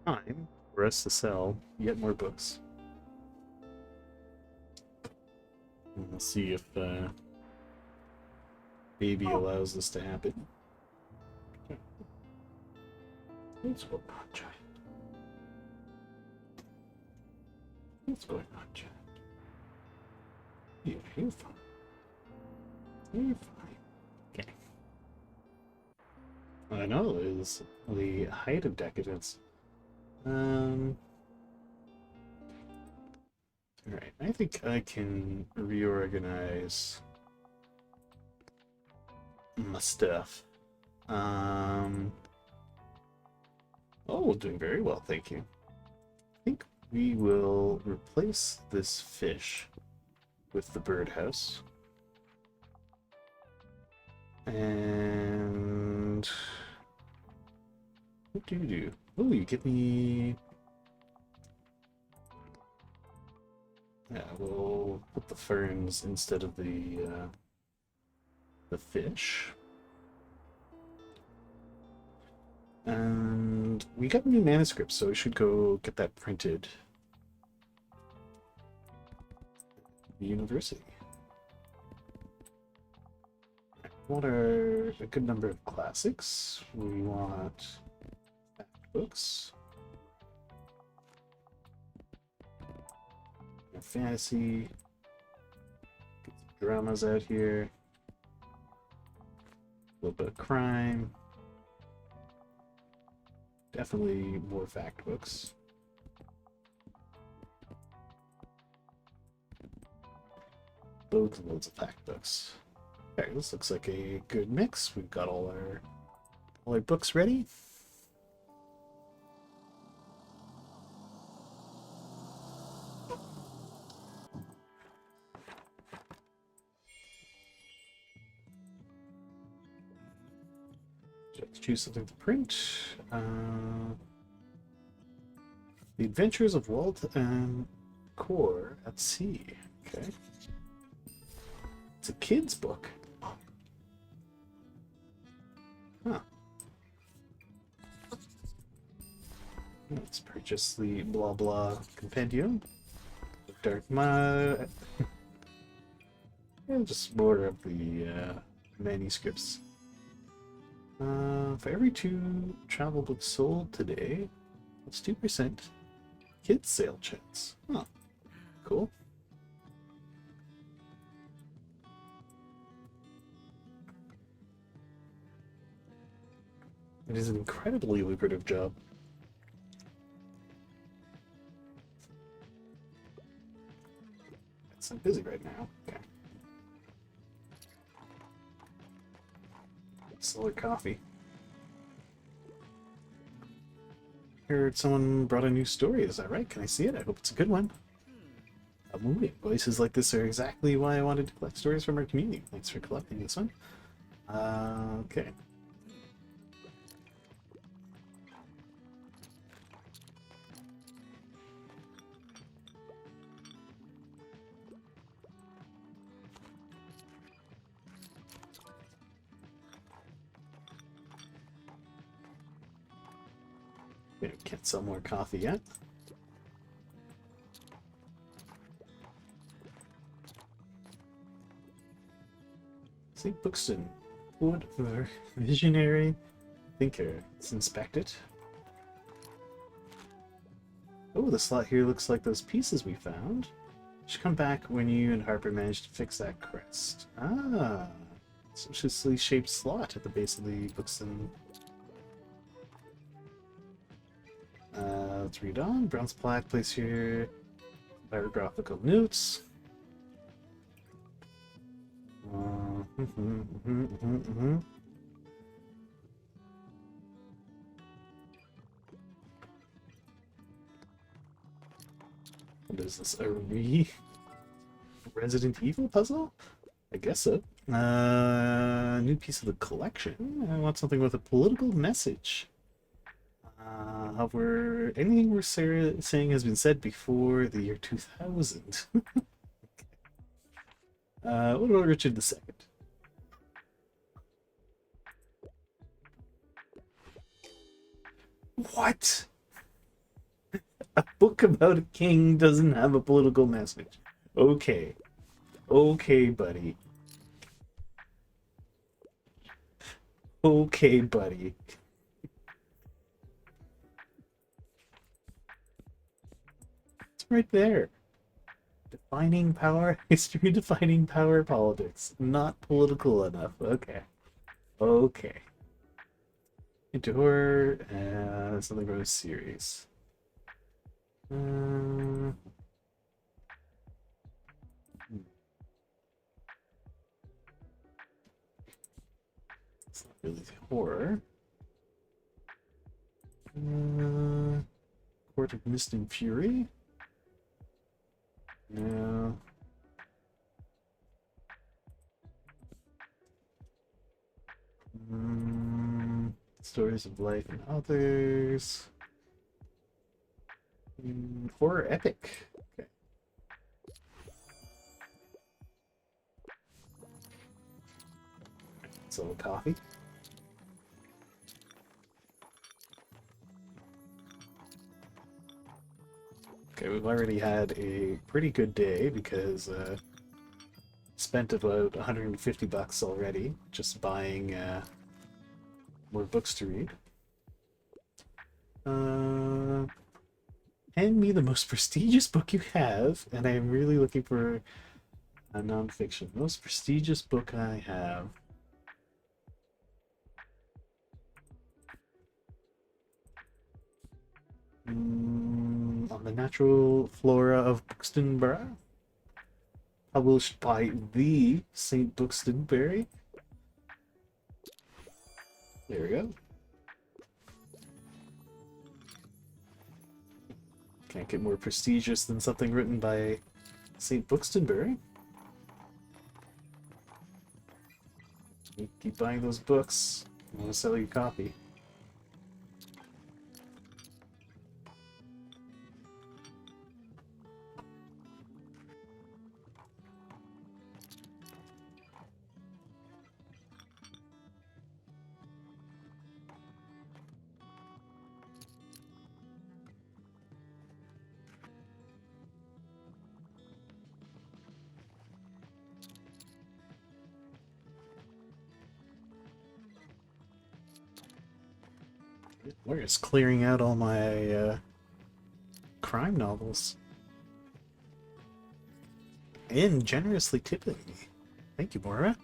time for us to sell yet more books. And we'll see if Baby allows this to happen. What's going on, child? What's going on, child? You're fine. You're fine. Okay. I know is the height of decadence. Alright, I think I can reorganize my stuff. Oh, doing very well, thank you. I think we will replace this fish with the birdhouse. And what do you do? Oh, you get me. Yeah, we'll put the ferns instead of the fish. And we got a new manuscript, so we should go get that printed. The university. What are a good number of classics? We want fact books. Fantasy. Get some dramas out here. A little bit of crime. Definitely more fact books. Loads and loads of fact books. Okay, this looks like a good mix. We've got all our books ready. Let's choose something to print. The Adventures of Walt and Core at Sea. Okay. It's a kid's book. Huh. Let's purchase the blah blah compendium. Dark Mud. And just more of the manuscripts. For every 2 travel books sold today, it's 2% kids sale chance. Huh. Cool. It is an incredibly lucrative job. It's so busy right now. Okay. Solar coffee. Heard someone brought a new story. Is that right? Can I see it? I hope it's a good one. A movie. Voices like this are exactly why I wanted to collect stories from our community. Thanks for collecting this one. Okay. Can't sell more coffee yet. St. Buxton. Wood for visionary thinker. Let's inspect it. Oh, the slot here looks like those pieces we found. Should come back when you and Harper manage to fix that crest. Ah, suspiciously shaped slot at the base of the Buxton. Let's read on. Bronze plaque placed here. Biographical notes. What is this? A Resident Evil puzzle? I guess so. New piece of the collection. I want something with a political message. However, anything we're saying has been said before the year 2000. Okay. What about Richard II? What? A book about a king doesn't have a political message. Okay. Okay, buddy. Okay, buddy. It's right there. Defining power, history defining power politics. Not political enough. Okay. Okay. Into horror, something from a series. Hmm. It's not really horror. Court of Mist and Fury? No. Stories of life and others. Horror epic. Okay. So coffee. Okay, we've already had a pretty good day because spent about 150 bucks already just buying more books to read. Hand me the most prestigious book you have, and I am really looking for a nonfiction. Most prestigious book I have. On the Natural Flora of Buxtonborough, published by the St. Buxtonbury. There we go. Can't get more prestigious than something written by St. Buxtonbury. You keep buying those books. I want to sell your copy. We're just clearing out all my crime novels. And generously tipping me. Thank you, Maura.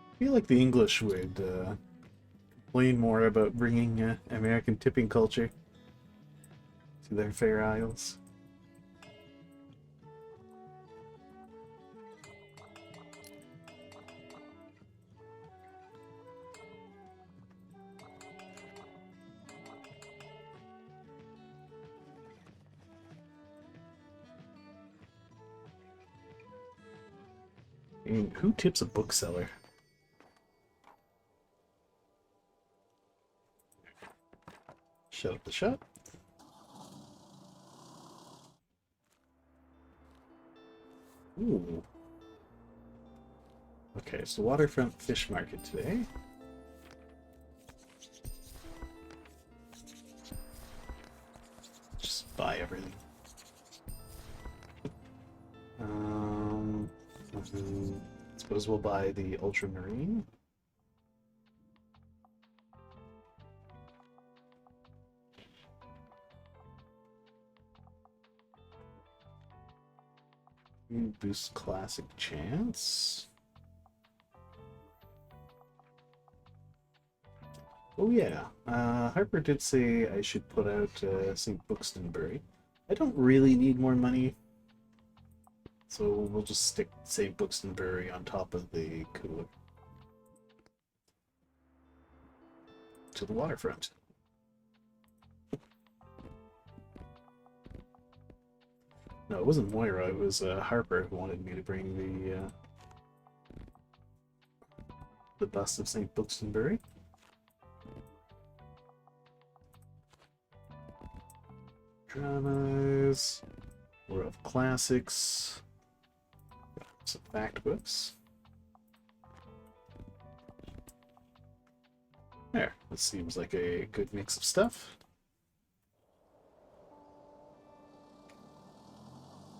I feel like the English would complain more about bringing American tipping culture to their Fair Isles. I mean, who tips a bookseller? Shut up the shop. Ooh. Okay, so waterfront fish market today. Just buy everything. Suppose we'll buy the ultramarine. Boost classic chance. Oh yeah, Harper did say I should put out St. Buxtonbury. I don't really need more money, so we'll just stick St. Buxtonbury on top of the cooler. To the waterfront. No, it wasn't Moira. It was Harper who wanted me to bring the bust of St. Buxtonbury. Dramas. More of classics. Some fact books. There. This seems like a good mix of stuff.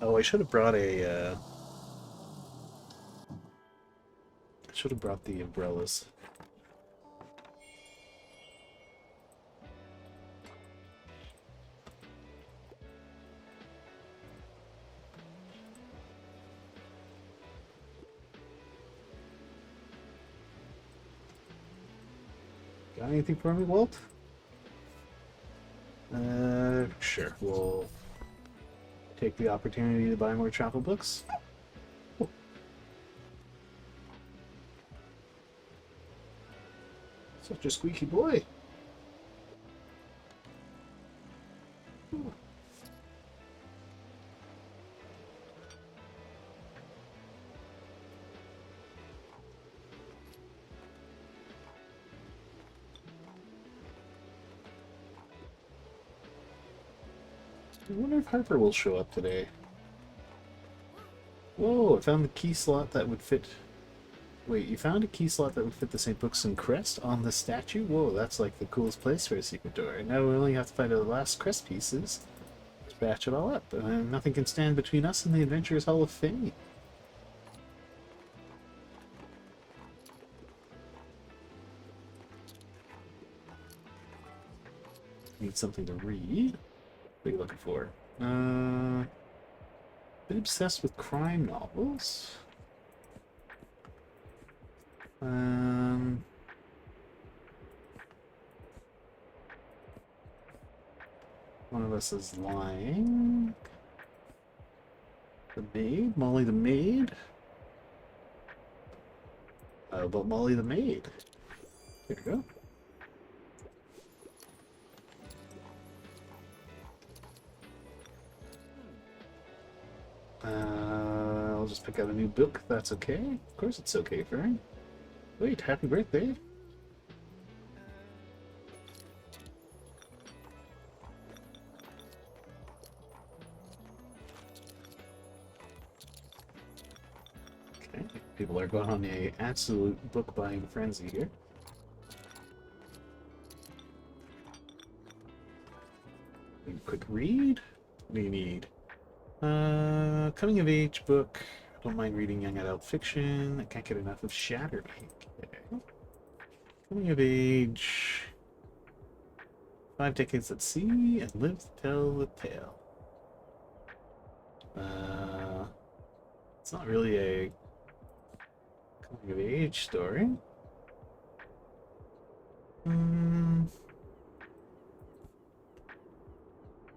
Oh, I should have brought a. I should have brought the umbrellas. Got anything for me, Walt? Sure. We'll take the opportunity to buy more travel books. Oh. Such a squeaky boy. Ooh. I wonder if Harper will show up today. Whoa, I found the key slot that would fit... Wait, you found a key slot that would fit the St. Buxton crest on the statue? Whoa, that's like the coolest place for a secret door. Now we only have to find the last crest pieces to batch it all up. Nothing can stand between us and the Adventurers Hall of Fame. Need something to read. What are you looking for? Been obsessed with crime novels. One of us is lying. The maid? Molly the maid? How about Molly the maid? There we go. I'll just pick out a new book. That's okay. Of course it's okay, Fern. Wait, happy birthday. Okay, people are going on an absolute book buying frenzy here. Quick read. What do you need? Coming of age book. Don't mind reading young adult fiction. I can't get enough of Shattered. Okay. Coming of age. 5 decades at sea and live to tell the tale. It's not really a coming of age story.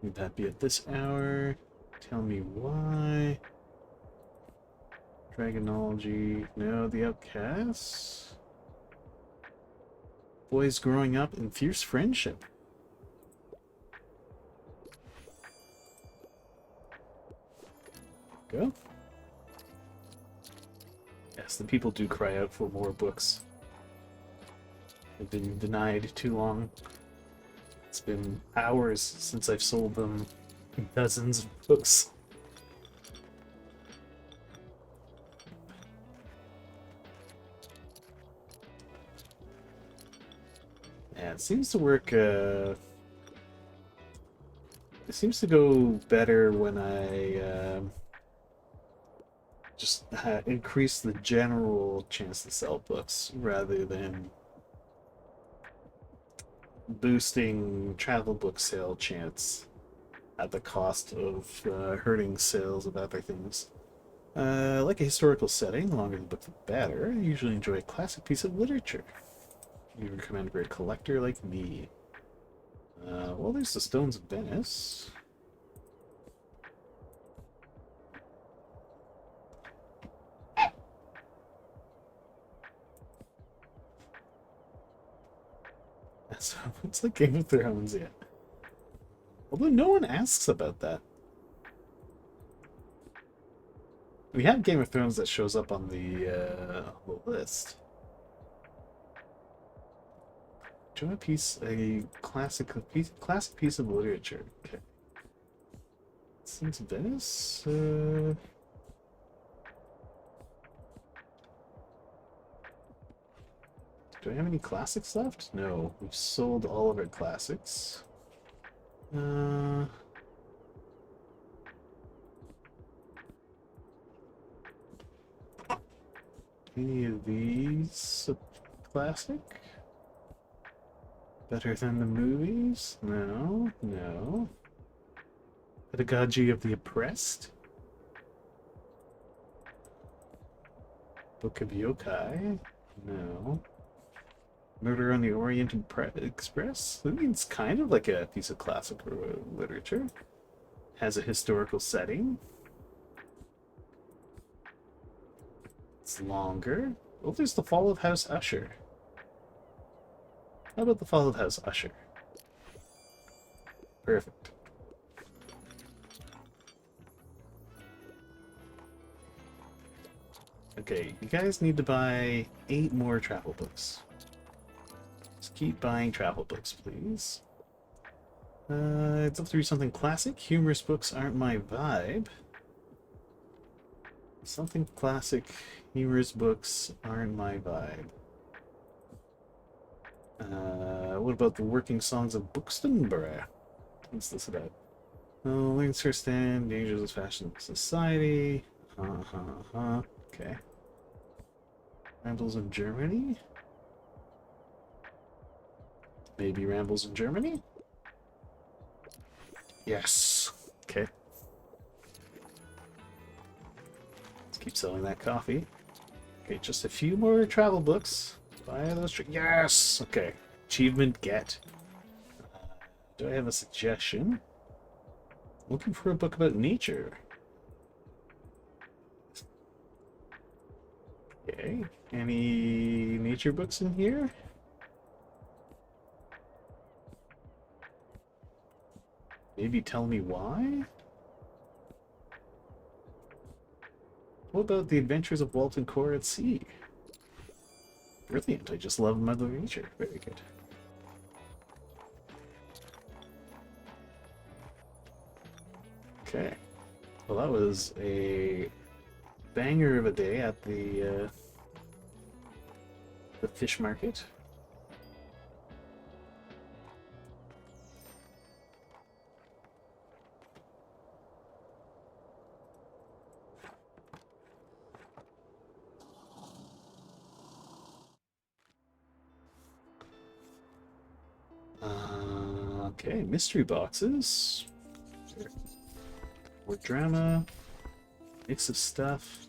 Would that be at this hour? Tell me why. Dragonology. No, the outcasts. Boys growing up in fierce friendship. Go. Yes, the people do cry out for more books. They've been denied too long. It's been hours since I've sold them dozens of books. Yeah, it seems to work, it seems to go better when I just increase the general chance to sell books rather than boosting travel book sale chance at the cost of hurting sales of other things. Like a historical setting, the longer the book the better. I usually enjoy a classic piece of literature. You recommend for a collector like me. Well, there's the Stones of Venice. So it's like Game of Thrones yet. Although no one asks about that. We have Game of Thrones that shows up on the list. Join a classic piece of literature. Okay. Since Venice. Do I have any classics left? No, we've sold all of our classics. Any of these a classic? Better than the movies? No, no. Pedagogy of the Oppressed? Book of Yokai? No. Murder on the Orient Express? I mean, it's kind of like a piece of classic literature. Has a historical setting. It's longer. Oh, there's The Fall of House Usher. How about The Fall of House Usher? Perfect. Okay, you guys need to buy 8 more travel books. Just keep buying travel books, please. It's up to read something classic. Humorous books aren't my vibe. Something classic, humorous books aren't my vibe. What about the working songs of Buxtonborough? What's this about? Oh, Links First Stand, Dangers of Fashion Society. Okay. Rambles in Germany? Maybe Rambles in Germany? Yes. Okay. Let's keep selling that coffee. Okay, just a few more travel books. Buy those. Yes! Okay. Achievement get. Do I have a suggestion? Looking for a book about nature. Okay. Any nature books in here? Maybe tell me why? What about The Adventures of Walton Core at Sea? Brilliant. I just love Mother Nature. Very good. Okay. Well, that was a banger of a day at the fish market. Okay, mystery boxes. More drama. Mix of stuff.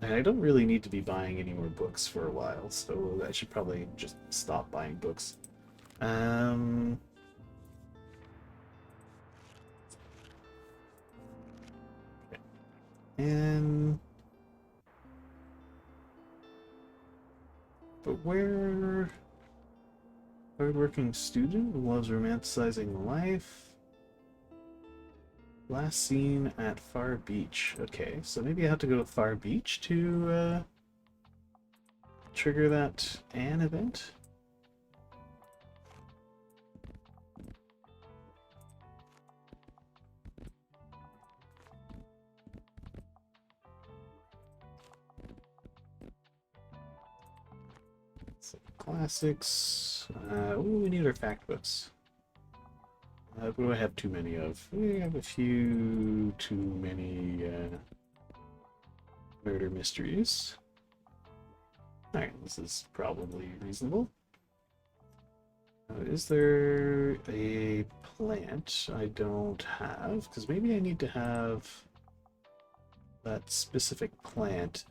And I don't really need to be buying any more books for a while, so I should probably just stop buying books. And... But where... Hardworking student who loves romanticizing life. Last seen at Far Beach. Okay, so maybe I have to go to Far Beach to trigger that Anne event. So classics. Ooh, we need our fact books. What do I have too many of? We have a few too many murder mysteries. Alright, this is probably reasonable. Is there a plant I don't have? Because maybe I need to have that specific plant.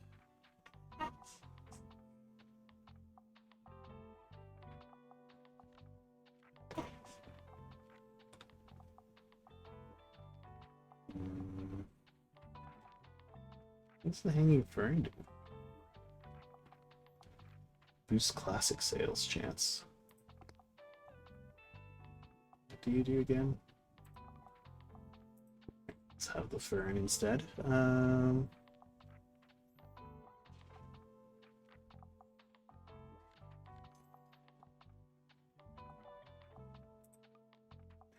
What's the hanging fern do? Boost classic sales chance. What do you do again? Let's have the fern instead.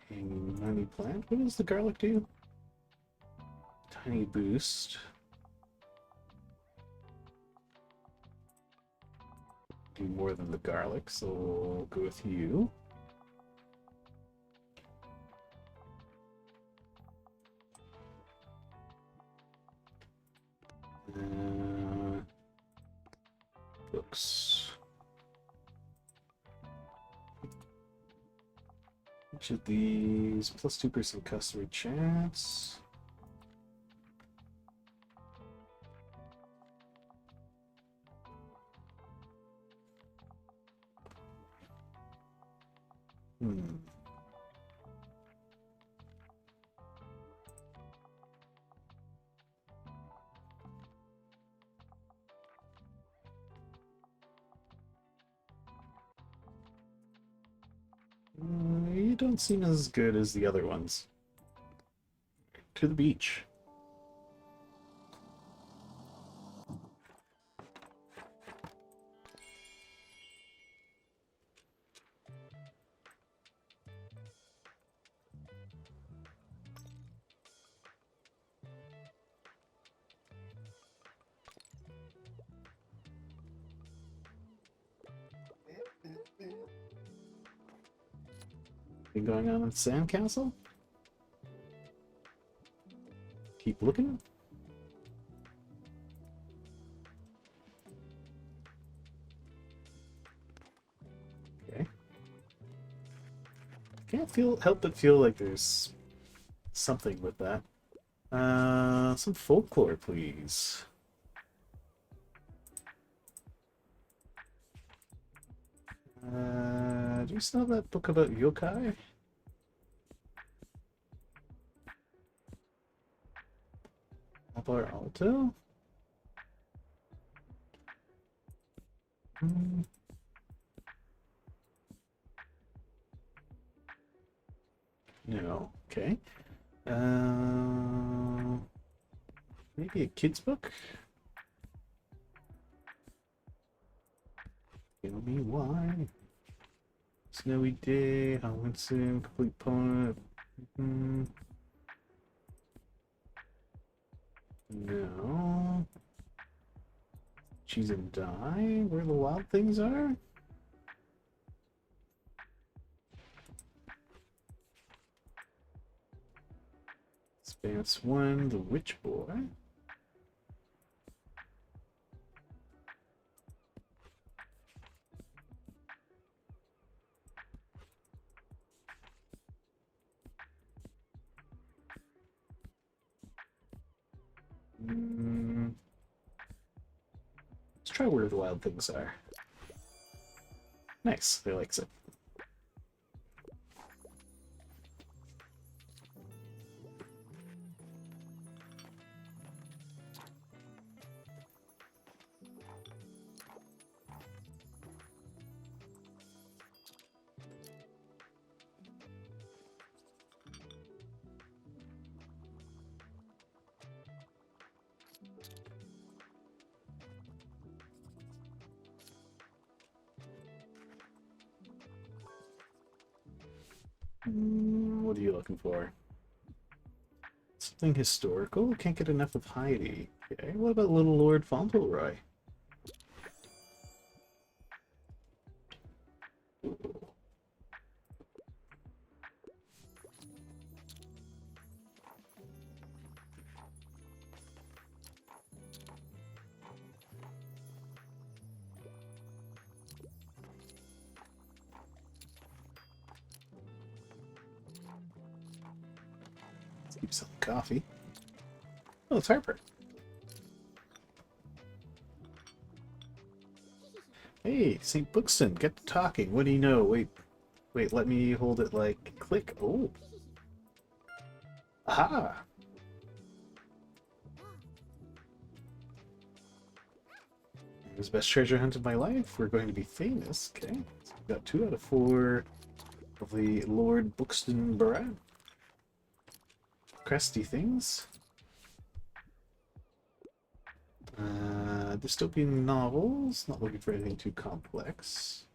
Hanging money plant. What does the garlic do? Tiny boost. Do more than the garlic, so we'll go with you. Books. Each of these plus 2% customer chance. You don't seem as good as the other ones. To the beach. Anything going on at Sandcastle? Keep looking. Okay. Can't help but feel like there's something with that. Some folklore, please. Do you still have that book about yokai? Alvar Alto? No. Okay. Maybe a kid's book? Tell me why. Snowy Day, Howlinson, Complete Poem. No. Cheese and Die, Where the Wild Things Are? Spance 1, The Witch Boy. Let's try Where the Wild Things Are. Nice, they likes it. What are you looking for? Something historical? Can't get enough of Heidi. Okay, what about Little Lord Fauntleroy? Keep some coffee. Oh, it's Harper. Hey, St. Bookston, get to talking. What do you know? Wait, let me hold it like click. Oh. Aha! It was the best treasure hunt of my life. We're going to be famous. Okay. So we got 2 out of 4 of the Lord Bookston Barat. cresty things. Dystopian novels, not looking for anything too complex.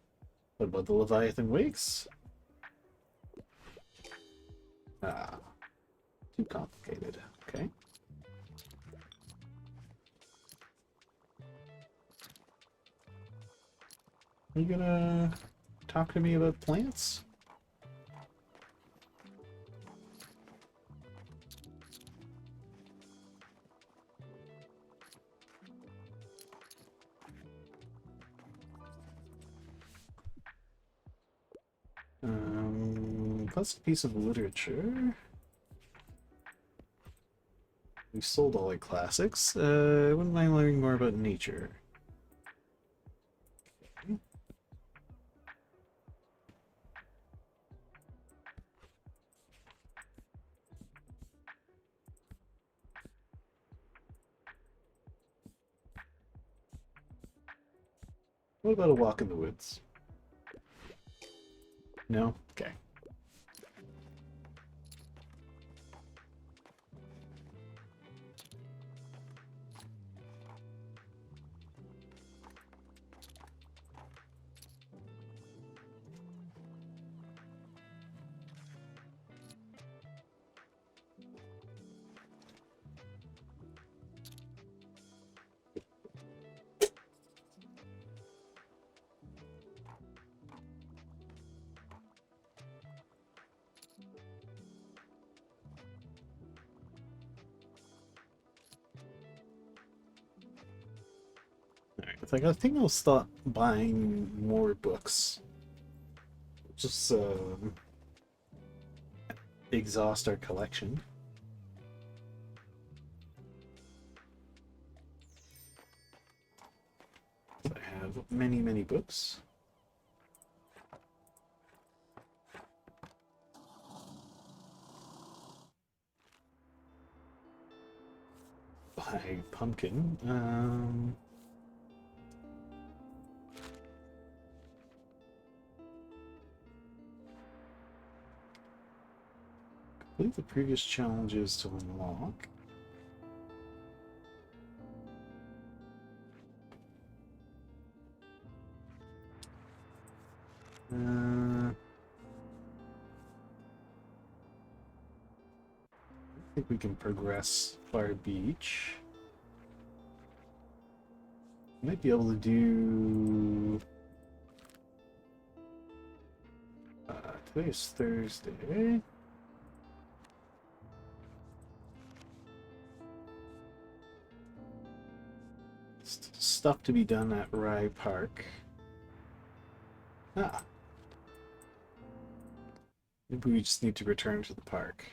What about the Leviathan Wakes? Ah, too complicated. Okay. Are you gonna talk to me about plants? Classic piece of literature. We sold all our classics. I wouldn't mind learning more about nature. Okay. What about a walk in the woods? No? Okay. Alright, I think I'll start buying more books. Just exhaust our collection. I have many, many books. Buy pumpkin. Complete the previous challenges to unlock. I think we can progress Fire Beach. Might be able to do... today is Thursday. Stuff to be done at Rye Park. Ah. Maybe we just need to return to the park.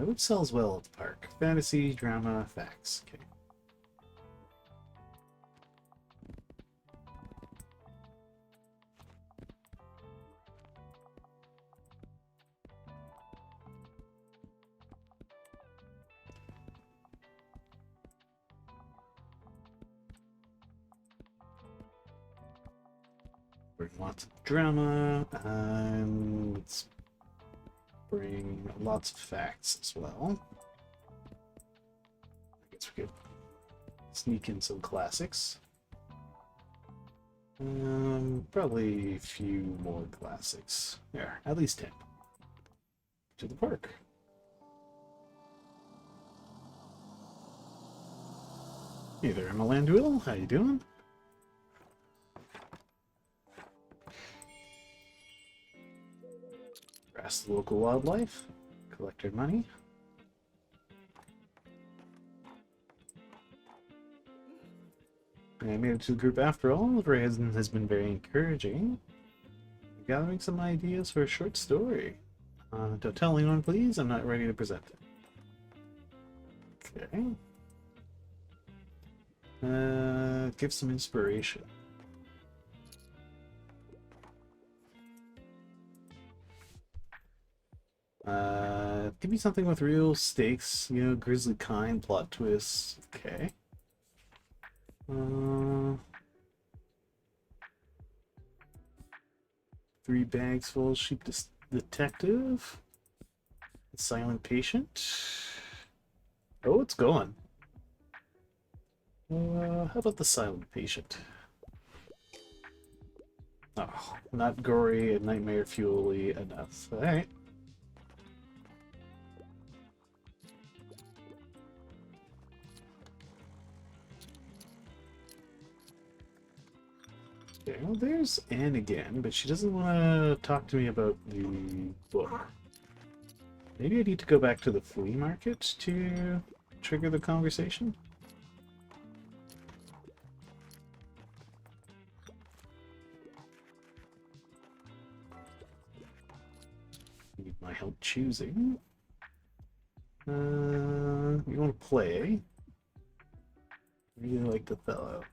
Which sells well at the park? Fantasy, drama, facts. Okay. Bring lots of drama, and let's bring lots of facts as well. I guess we could sneak in some classics. Probably a few more classics. There, at least 10. To the park. Hey there, Emma Landwill. How you doing? Harass the local wildlife. Collect their money. I made it to the group after all. The horizon has been very encouraging. I'm gathering some ideas for a short story. Don't tell anyone, please. I'm not ready to present it. Okay. Give some inspiration. Give me something with real stakes, you know, grisly kind, plot twists. Okay. 3 bags full of sheep detective. Silent Patient. Oh, it's going. How about the Silent Patient? Oh, not gory and nightmare fuel-y enough. Alright. Okay, well, there's Anne again, but she doesn't want to talk to me about the book. Maybe I need to go back to the flea market to trigger the conversation? Need my help choosing. You want to play? Really like the fellow.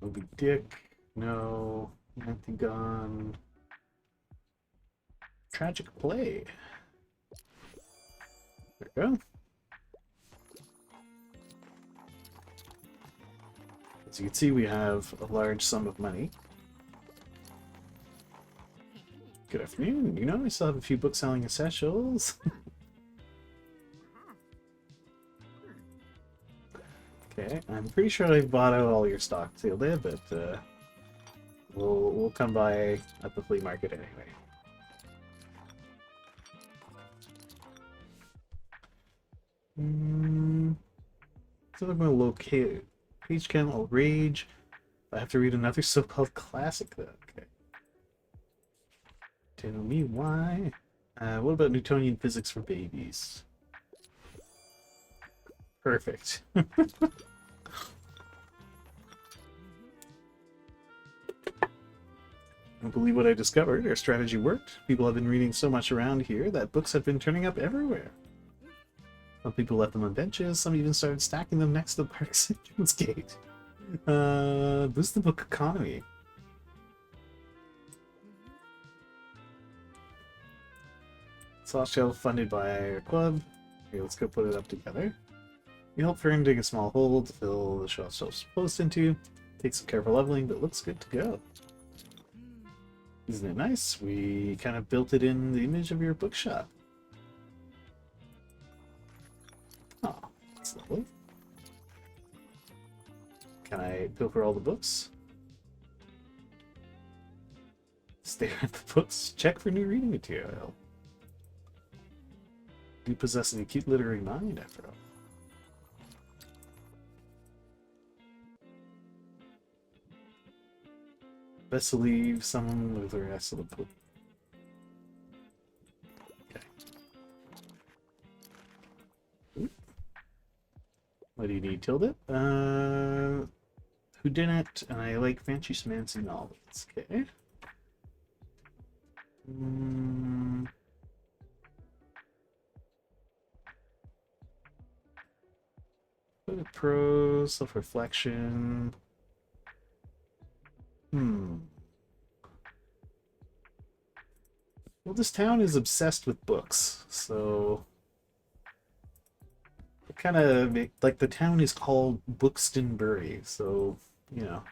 Moby Dick. No. Antigone. Tragic Play. There we go. As you can see, we have a large sum of money. Good afternoon. You know, I still have a few book selling essentials. Okay, I'm pretty sure I've bought out all your stock sealed in, but we'll come by at the flea market anyway. So I'm gonna locate page count. I'll rage. I have to read another so-called classic though. Okay. Tell me why. What about Newtonian physics for babies? Perfect. I don't believe what I discovered. Our strategy worked. People have been reading so much around here that books have been turning up everywhere. Some people left them on benches. Some even started stacking them next to the park's entrance gate. Boost the book economy. Soft shell funded by our club. Okay, let's go put it up together. We help Fern dig a small hole to fill the shelf supposed into. Takes some careful leveling, but looks good to go. Isn't it nice? We kind of built it in the image of your bookshop. Oh, that's lovely. Can I go for all the books? Stare at the books. Check for new reading material. You possess an acute literary mind, after all. Best to leave someone with the rest of the book. Okay. Ooh. What do you need, Tilda? Whodunit, and I like fancy schmancy novels. Okay. Prose, self-reflection. Well, this town is obsessed with books, so it kind of like the town is called Bookstonbury, so you know,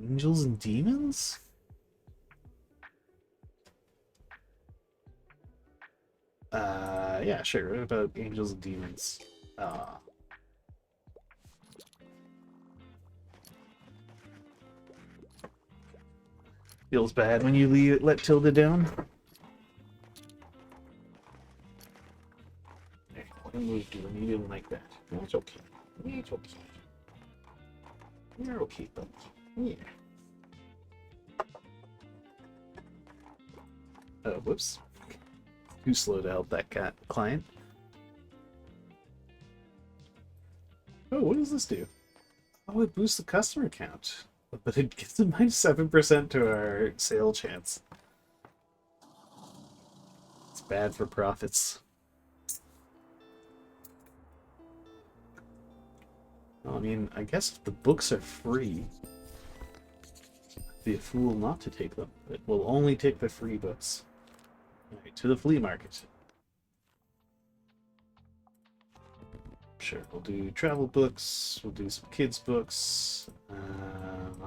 angels and demons. Yeah, sure. What about angels and demons? Feels bad when you let Tilda down. Hey, what am I doing? You didn't like that. That's okay. It's okay. You're okay, buddy. Yeah. Oh, whoops. Too slow to help that client. Oh, what does this do? Oh, it boosts the customer count. But it gives a -7% to our sale chance. It's bad for profits. Well, I mean, I guess if the books are free, I'd be a fool not to take them. But we'll only take the free books. Alright, to the flea market. Sure, we'll do travel books, we'll do some kids books,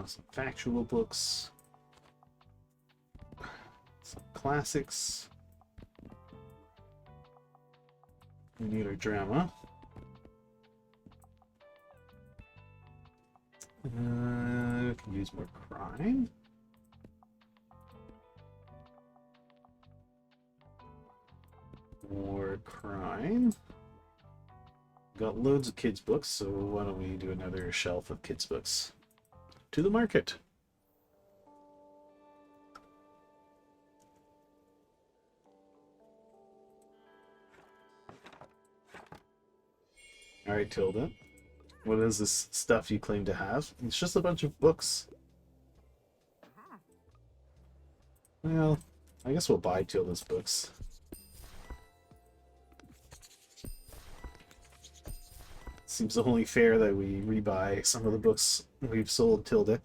some factual books, some classics. We need our drama. We can use more crime. More crime. Got loads of kids books, so why don't we do another shelf of kids books? To the market. Alright, Tilda. What is this stuff you claim to have? It's just a bunch of books. Well, I guess we'll buy Tilda's books. Seems only fair that we rebuy some of the books we've sold Tilda.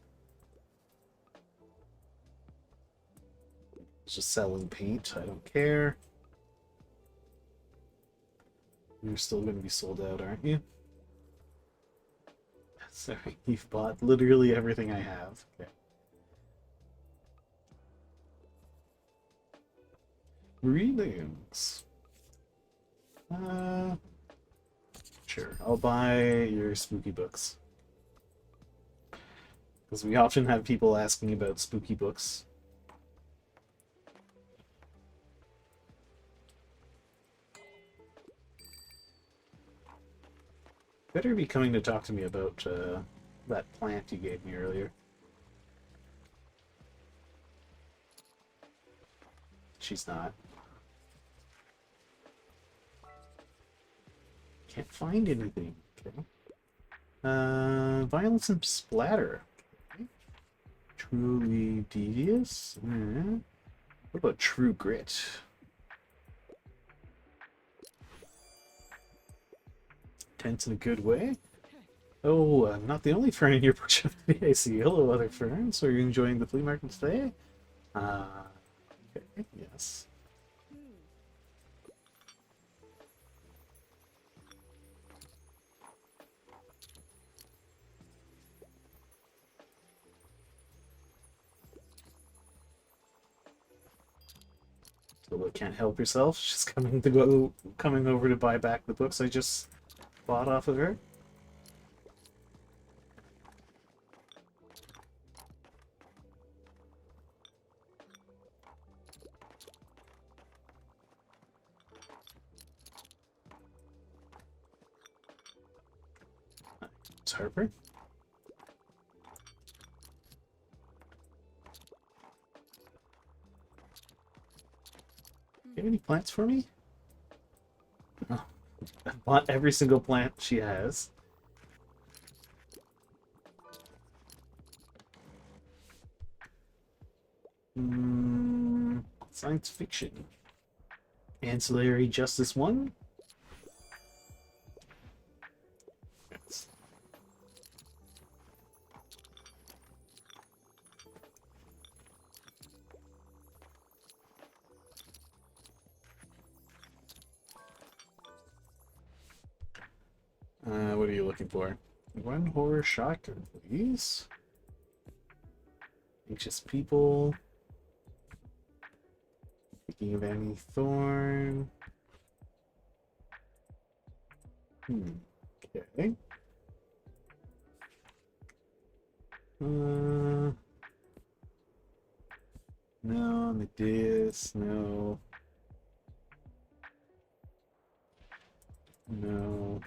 Just selling paint, I don't care. You're still going to be sold out, aren't you? Sorry, you've bought literally everything I have. Okay. Greetings. Sure, I'll buy your spooky books. Because we often have people asking about spooky books. Better be coming to talk to me about that plant you gave me earlier. She's not. Can't find anything. Okay. Violence and splatter. Okay. Truly devious. What about true grit? Tense in a good way. Oh, I'm not the only fern in your bush of the day. I see. Hello, other ferns. Are you enjoying the flea market today? Okay, yes. So can't help herself. She's coming over to buy back the books I just bought off of her. It's Harper. You have any plants for me? Oh, I bought every single plant she has. Science fiction. Ancillary Justice 1? Yes. What are you looking for? One horror shotgun, please. Anxious people. Thinking of Annie Thorne. Okay. No, Amadeus, no. No.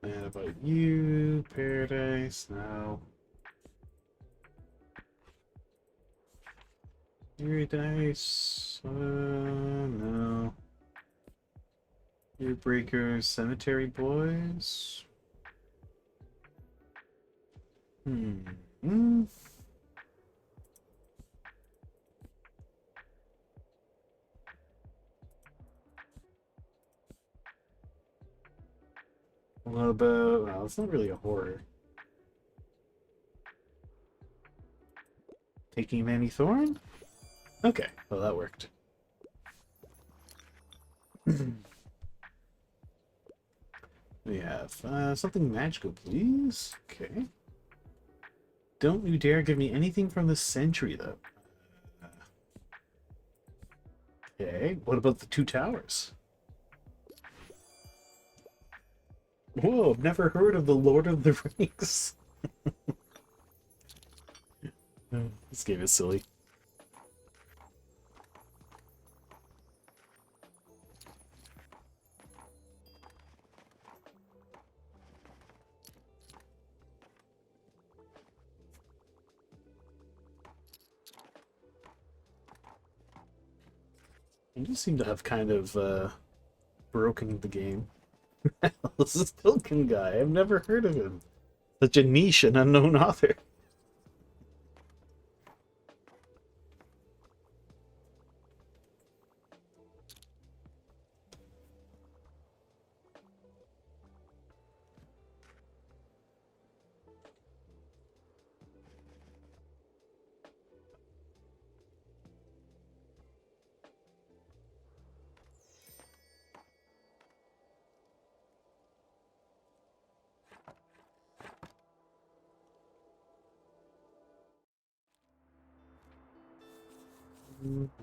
And about you, Paradise, no. Paradise, no. Earbreakers, Cemetery Boys. What about... Well, it's not really a horror. Taking Manny Thorn? Okay, well that worked. We have something magical, please. Okay. Don't you dare give me anything from the century, though. Okay, what about the two towers? Whoa, I've never heard of the Lord of the Rings. This game is silly. I just seem to have kind of broken the game. This is Tolkien guy. I've never heard of him. Such a niche and unknown author.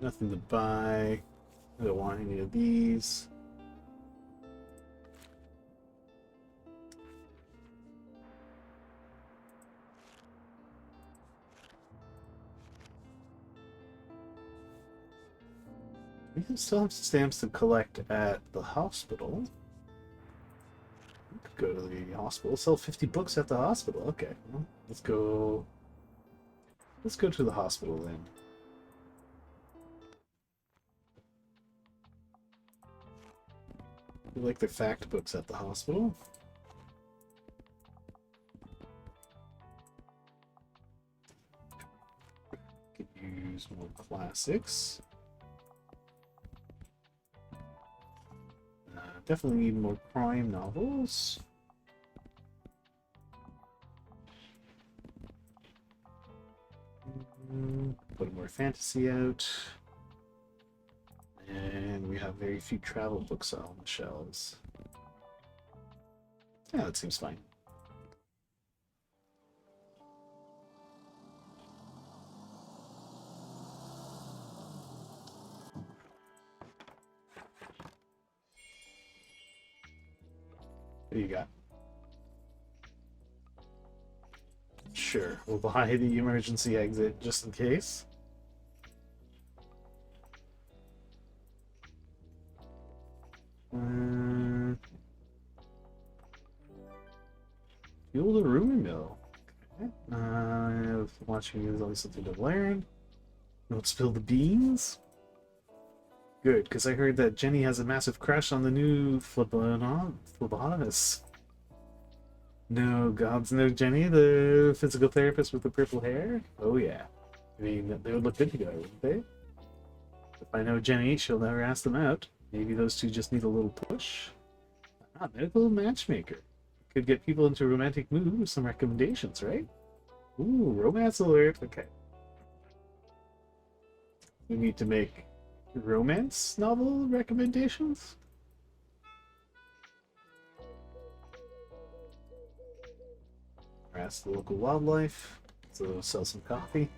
Nothing to buy. I don't want any of these. We still have stamps to collect at the hospital. We could go to the hospital. Sell 50 books at the hospital. Okay, well, let's go. Let's go to the hospital then. We like the fact books at the hospital. Could use more classics. Definitely need more crime novels. Put more fantasy out. And we have very few travel books on the shelves. Yeah, that seems fine. What do you got? Sure, we'll buy the emergency exit just in case. Fuel the rumor mill. Okay. Watching is always something to learn. Don't spill the beans. Good, because I heard that Jenny has a massive crush on the new phlebotomist. No, gods, no Jenny, the physical therapist with the purple hair? Oh yeah. I mean, they would look good together, wouldn't they? If I know Jenny, she'll never ask them out. Maybe those two just need a little push. Ah, medical matchmaker. Could get people into a romantic mood with some recommendations, right? Ooh, romance alert. Okay. We need to make romance novel recommendations? Harass the local wildlife. So sell some coffee.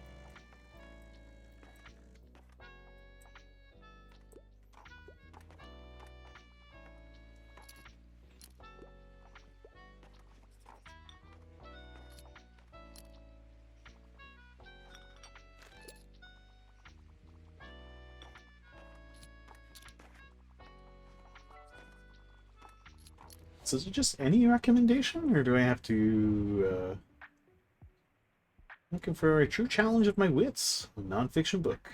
So is it just any recommendation, or do I have to, looking for a true challenge of my wits, a non-fiction book.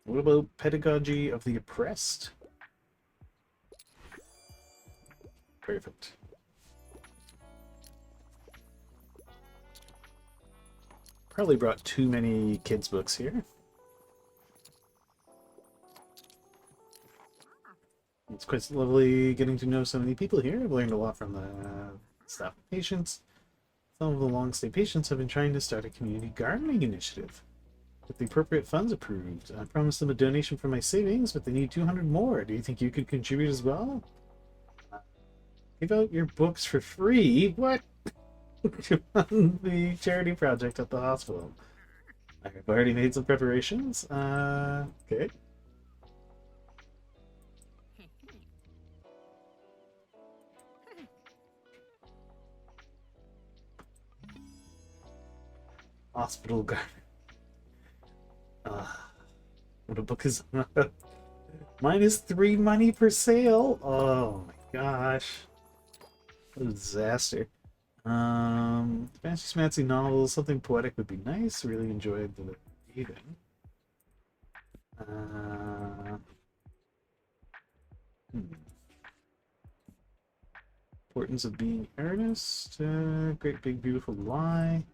What about Pedagogy of the Oppressed? Perfect. Probably brought too many kids' books here. quite lovely getting to know so many people here. I've learned a lot from the staff and patients. Some of the long-stay patients have been trying to start a community gardening initiative. With the appropriate funds approved, I promised them a donation from my savings, but they need 200 more. Do you think you could contribute as well? Give out your books for free? What? To fund the charity project at the hospital. I've already made some preparations. Okay. Hospital garden. What a book is -3 money per sale. Oh my gosh. What a disaster. Fancy smancy novels, something poetic would be nice. Really enjoyed the reading. Importance of being earnest. Great big beautiful lie.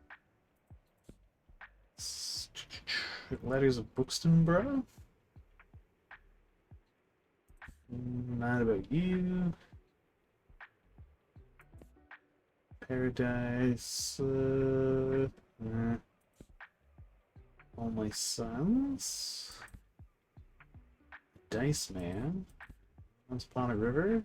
Letters of Bookstonborough. Not about you. Paradise. All my sons. Dice Man. Once Upon a River.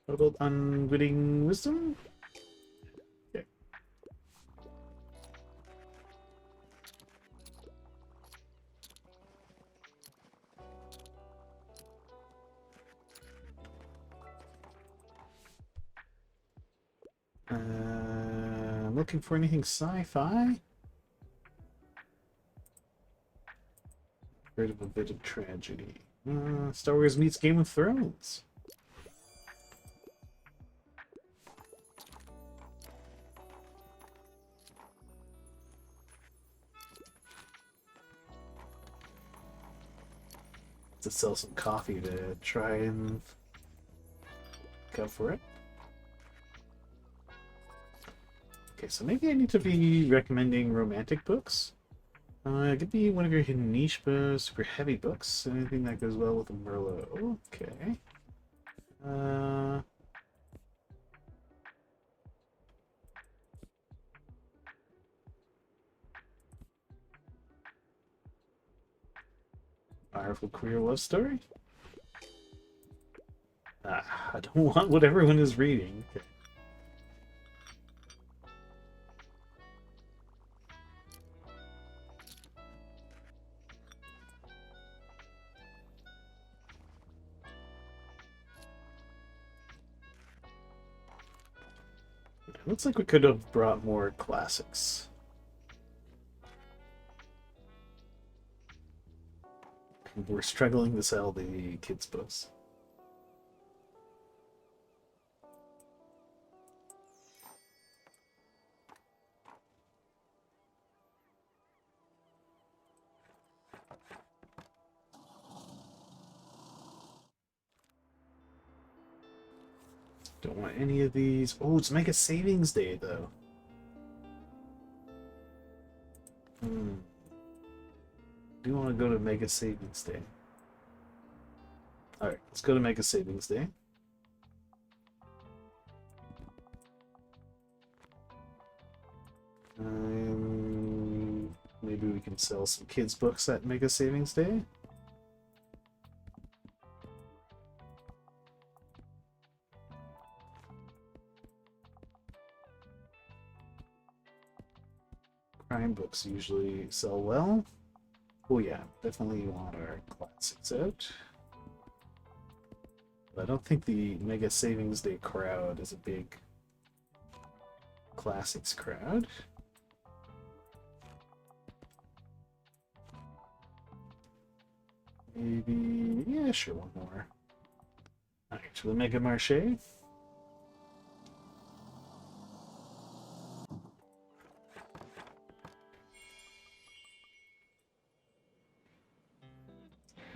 What about Unwitting Wisdom? Okay. I'm looking for anything sci-fi. Rid of a bit of tragedy. Star Wars meets Game of Thrones. To sell some coffee to try and go for it. Okay, so maybe I need to be recommending romantic books. It could be one of your hidden niche books, super heavy books, anything that goes well with a Merlot. Okay. Powerful queer love story? I don't want what everyone is reading. Okay. Looks like we could have brought more classics. We're struggling to sell the kids' books. Don't want any of these. Oh, it's Mega Savings Day, though. Do you want to go to Mega Savings Day? Alright, let's go to Mega Savings Day. Maybe we can sell some kids' books at Mega Savings Day. Crime books usually sell well. Oh yeah, definitely want our classics out. But I don't think the Mega Savings Day crowd is a big classics crowd. Maybe, yeah, sure, one more. Alright, to the Mega Marché.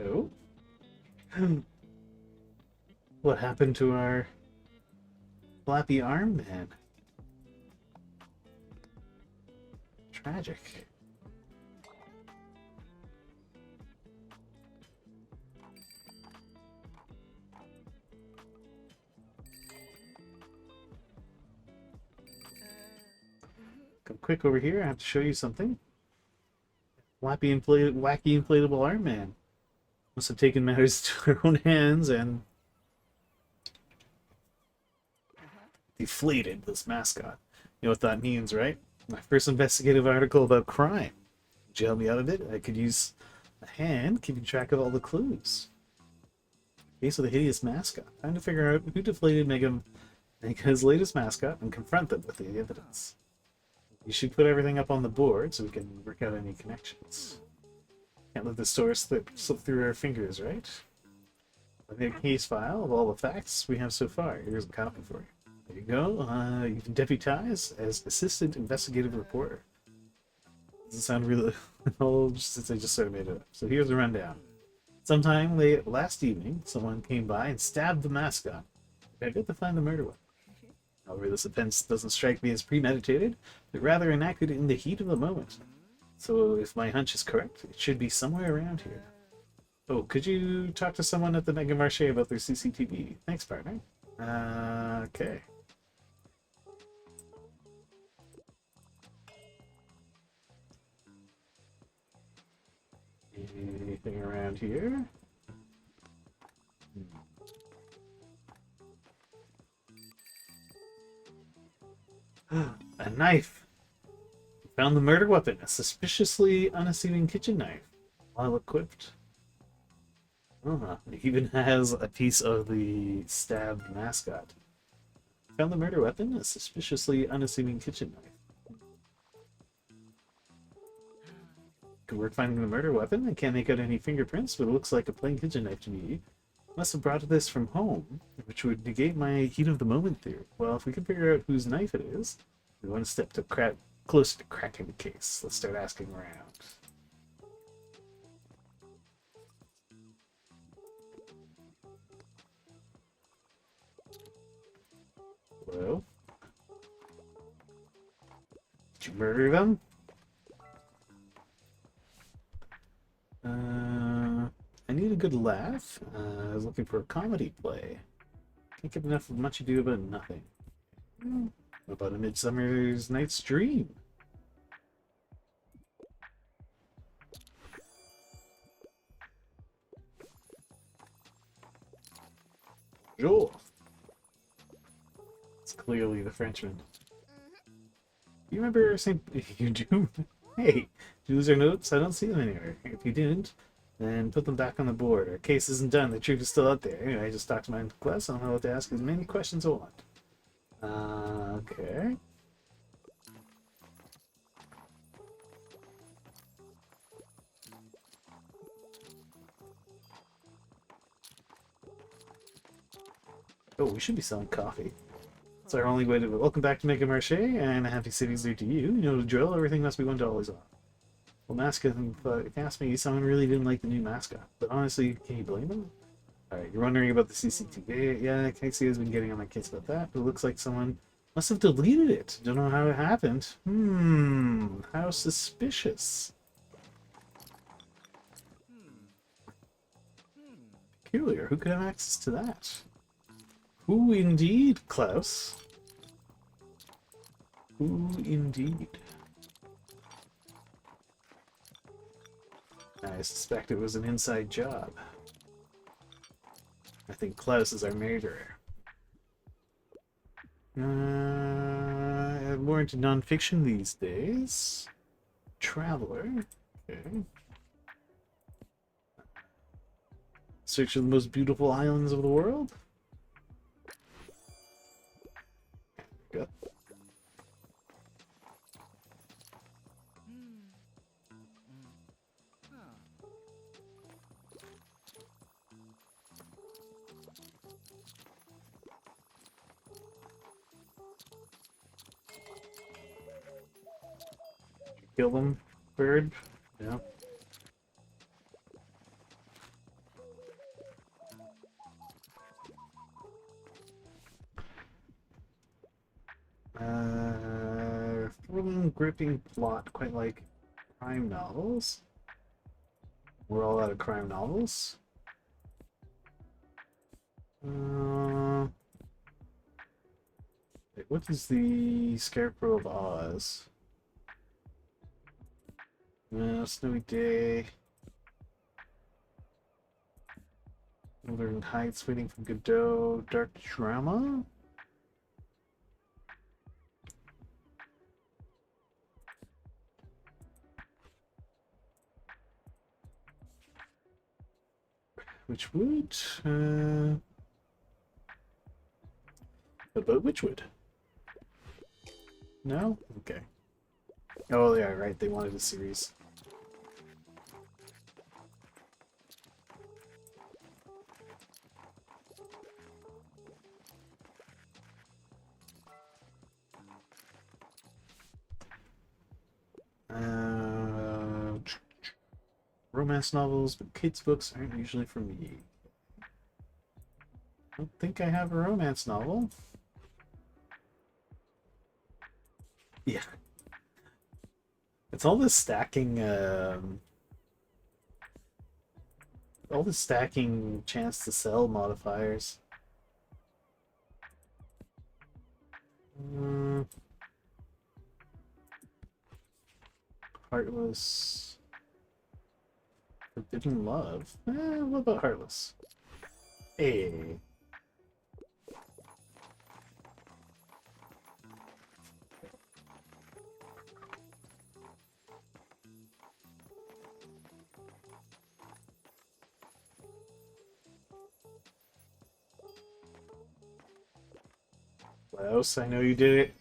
Oh. What happened to our flappy arm man? Tragic. Come quick over here. I have to show you something. Wacky inflatable arm man must have taken matters to her own hands and deflated this mascot. You know what that means, right? My first investigative article about crime. Would you help me out a bit? I could use a hand keeping track of all the clues. Case of the hideous mascot. Time to figure out who deflated Mega's latest mascot and confront them with the evidence. You should put everything up on the board so we can work out any connections. Can't let the story slip through our fingers, right? I made a case file of all the facts we have so far. Here's a copy for you. There you go. You can deputize as assistant investigative reporter. Doesn't sound really old since I just sort of made it up. So here's the rundown. Sometime late last evening, someone came by and stabbed the mascot. I got to find the murder weapon. However, this offense doesn't strike me as premeditated, but rather enacted in the heat of the moment. So if my hunch is correct, it should be somewhere around here. Oh, could you talk to someone at the Mega Marche about their CCTV? Thanks, partner. Okay. Anything around here? A knife! Found the murder weapon, a suspiciously unassuming kitchen knife. Well equipped. It even has a piece of the stabbed mascot. Found the murder weapon, a suspiciously unassuming kitchen knife. Good work finding the murder weapon. I can't make out any fingerprints, but it looks like a plain kitchen knife to me. Must have brought this from home, which would negate my heat of the moment theory. Well, if we can figure out whose knife it is, we're one step closer to cracking the case. Let's start asking around. Hello? Did you murder them? I need a good laugh. I was looking for a comedy play. Can't get enough of Much Ado About Nothing. What about A Midsummer's Night's Dream? Joel. It's clearly the Frenchman. You remember St. You do? Hey, did you lose our notes? I don't see them anywhere. If you didn't, then put them back on the board. Our case isn't done. The truth is still out there. Anyway, I just talked to my class. I don't know what to ask as many questions as I want. Okay. Oh, we should be selling coffee. It's our only way to... Welcome back to Mega Marche, and a happy city's there to you. You know the drill, everything must be $1 off. Well, mascot, if you ask me, someone really didn't like the new mascot. But honestly, can you blame them? Alright, you're wondering about the CCTV. Yeah, Casey has been getting on my case about that, but it looks like someone must have deleted it. Don't know how it happened. How suspicious. Peculiar, who could have access to that? Who indeed, Klaus? Who indeed? I suspect it was an inside job. I think Klaus is our murderer. I'm more into non-fiction these days. Traveler. Okay. Search for the most beautiful islands of the world. Go. Kill them, bird? Yeah. gripping plot, quite like crime novels. We're all out of crime novels. Wait, what is the Scarecrow of Oz? Snowy Day. Northern Heights, Waiting for Godot, Dark Drama? Witchwood? About Witchwood? No? Okay. Oh, yeah, right, they wanted a series. Romance novels, but kids' books aren't usually for me. I don't think I have a romance novel. Yeah. It's all this stacking, all the stacking chance to sell modifiers. Heartless. Forbidden Love. What about Heartless? Hey. Klaus, I know you did it.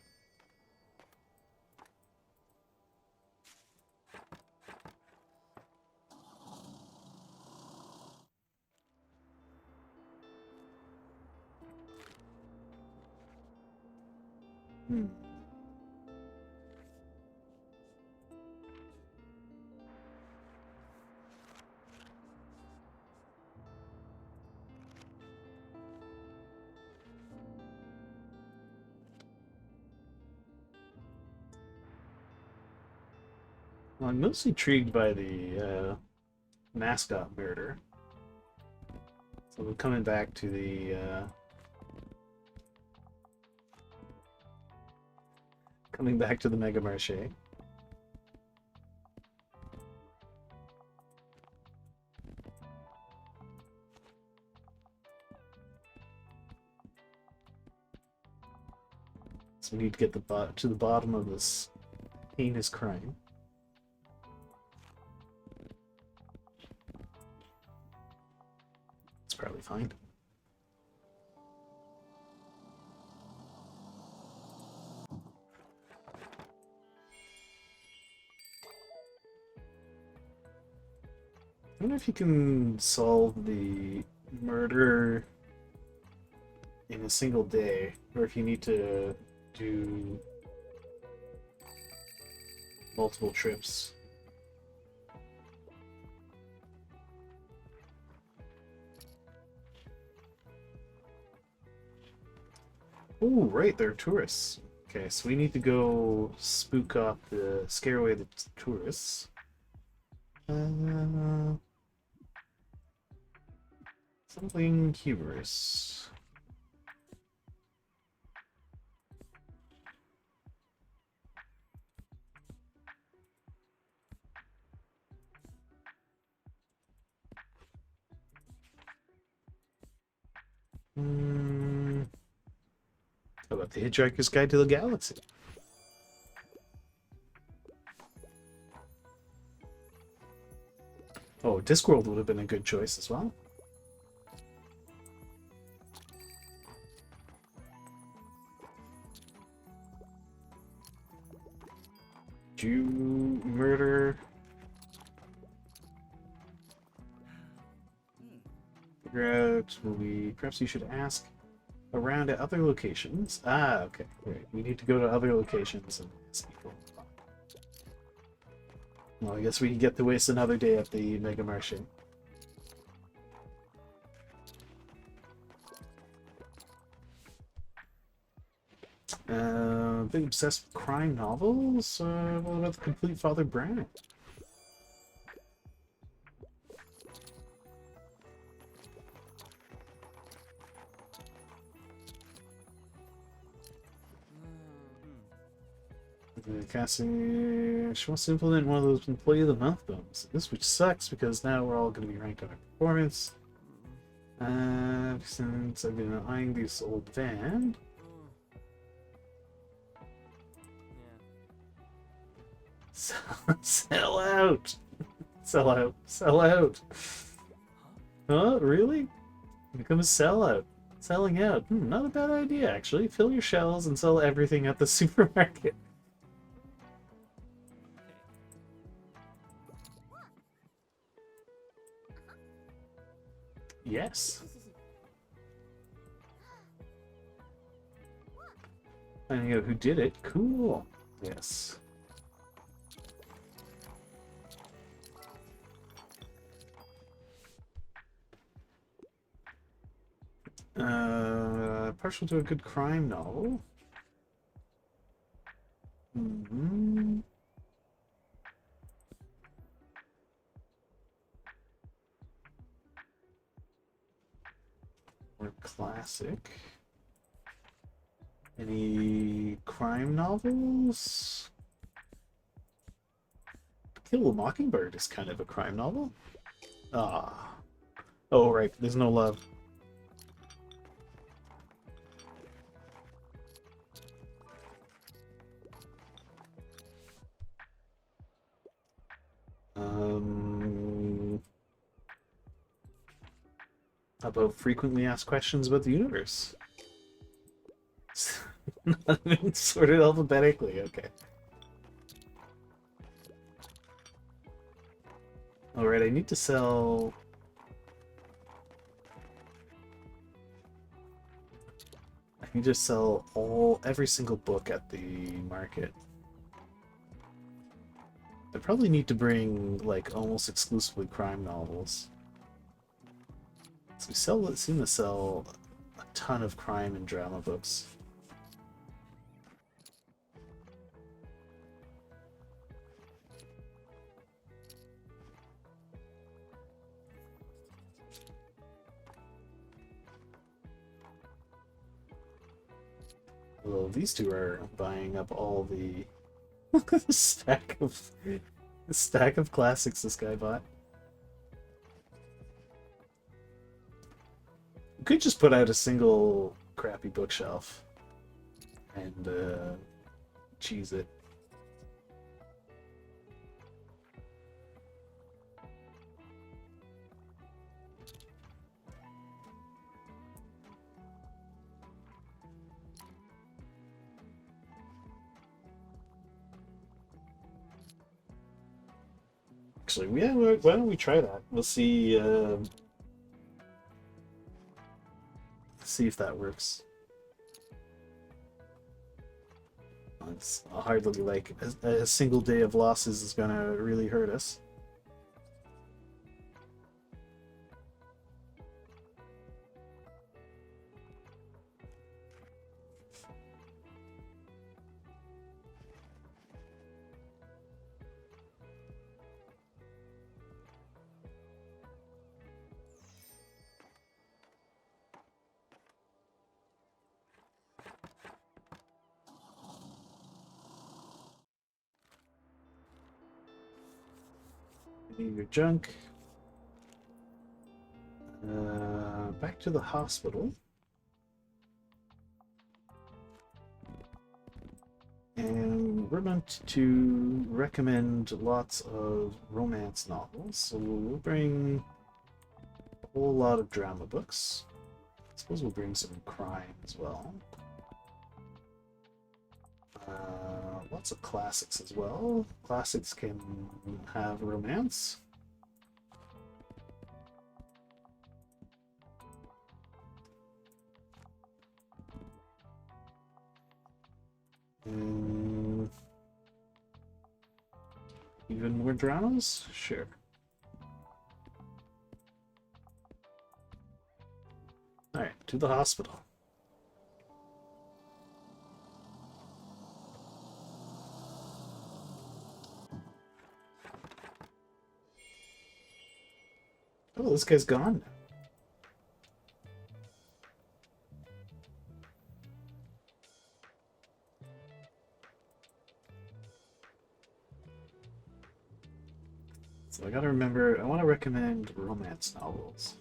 Well, I'm most intrigued by the mascot murder. So we're coming back to the Mega Marché. So we need to get to the bottom of this heinous crime. It's probably fine. I wonder if you can solve the murder in a single day, or if you need to do multiple trips. Oh, right, they're tourists. Okay, so we need to go scare away the tourists. Something humorous. How about the Hitchhiker's Guide to the Galaxy? Oh, Discworld would have been a good choice as well. Jew murder. Figure out, perhaps you should ask around at other locations. Ah, okay. Right. We need to go to other locations and see people. Well, I guess we get to waste another day at the Mega Marché. Big obsessed with crime novels? What about the Complete Father Brown? Cassie, she wants to implement one of those Employee of the Month bonuses. This which sucks because now we're all going to be ranked on our performance. Since I've been eyeing this old van. Sell out! Sell out! Sell out! Huh? Really? Become a sellout. Selling out. Not a bad idea, actually. Fill your shelves and sell everything at the supermarket. Yes. Finding out who did it. Cool. Yes. Partial to a good crime novel. Or classic. Any crime novels? Kill a Mockingbird is kind of a crime novel. Ah. Oh, right. There's no love. About frequently asked questions about the universe. Not even sorted alphabetically, okay. Alright, I need to sell... I need to sell every single book at the market. I probably need to bring, like, almost exclusively crime novels. So we seem to sell a ton of crime and drama books. Well, these two are buying up all the the stack of classics this guy bought. We could just put out a single crappy bookshelf and cheese it. Actually, yeah, why don't we try that? We'll see if that works. It's hardly like a single day of losses is gonna really hurt us. Your junk. Back to the hospital. And we're meant to recommend lots of romance novels, so we'll bring a whole lot of drama books. I suppose we'll bring some crime as well. Lots of classics as well. Classics can have romance. Even more dramas? Sure. Alright, to the hospital. Oh, this guy's gone now. So I gotta remember, I want to recommend romance novels.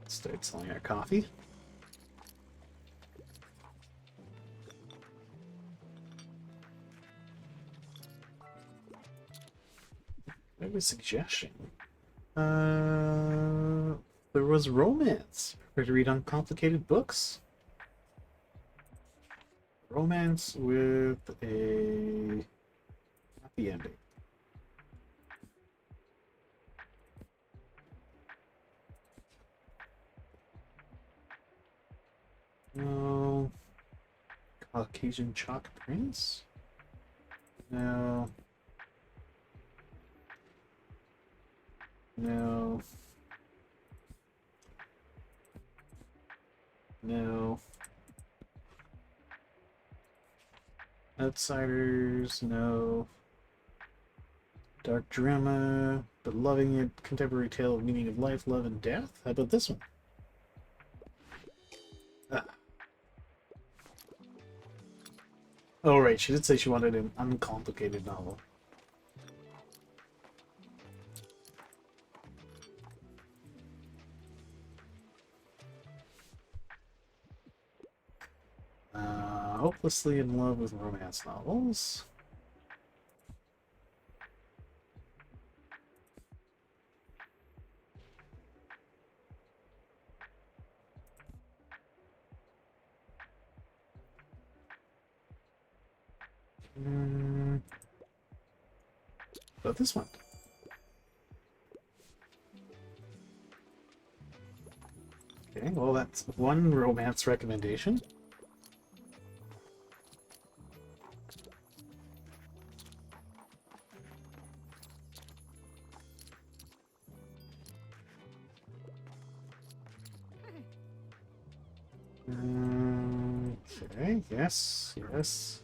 Start selling our coffee. I have a suggestion. There was romance. Prepare to read uncomplicated books. Romance with a happy ending. No. Caucasian Chalk Prince? No. No. No. Outsiders? No. Dark drama, but loving it. Contemporary tale of meaning of life, love, and death? How about this one? Ah. Oh, right. She did say she wanted an uncomplicated novel. Hopelessly in love with romance novels. About this one. Okay, well, that's one romance recommendation. Okay, yes, yes.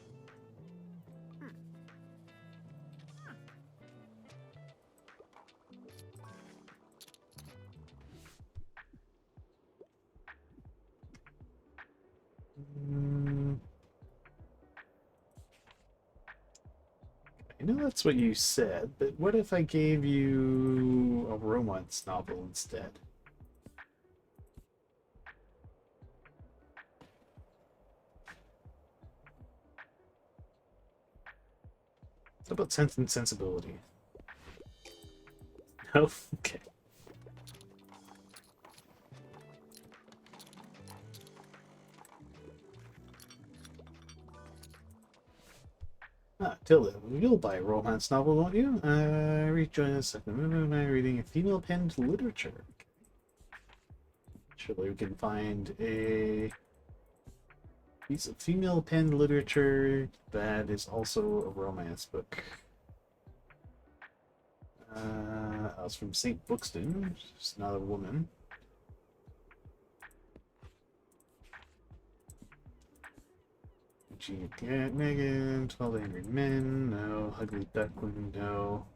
I know that's what you said, but what if I gave you a romance novel instead? How about Sense and Sensibility? No? Okay. Ah, Tilda, you'll buy a romance novel, won't you? Rejoin us at the moon. I'm reading a female penned literature. Surely we can find a piece of female penned literature that is also a romance book. I was from St. Bookston. She's not a woman. Megan, 12 Angry Men, no. Ugly Duckling, no.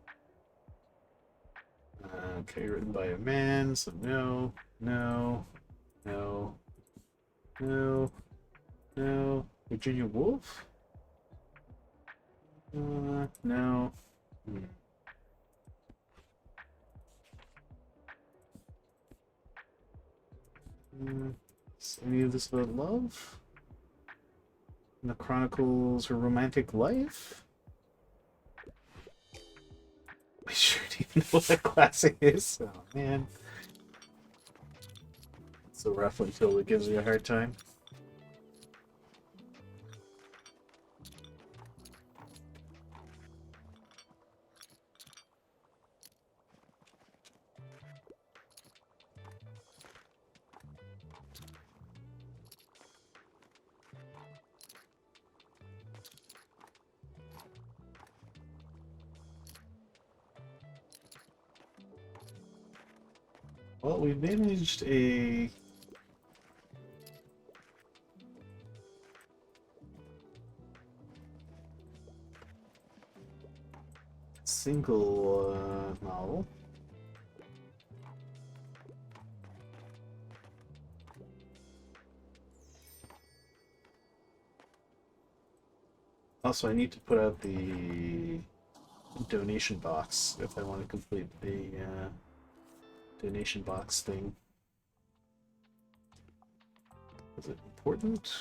Okay, written by a man, so no, no, no, no, no. Virginia Woolf? No. Hmm. Is any of this about love? And the chronicles her romantic life? I sure don't even know what that classic is. Oh man. So rough until it gives you a hard time. Well, we managed a single novel. Also, I need to put out the donation box if I want to complete the donation box thing. Is it important?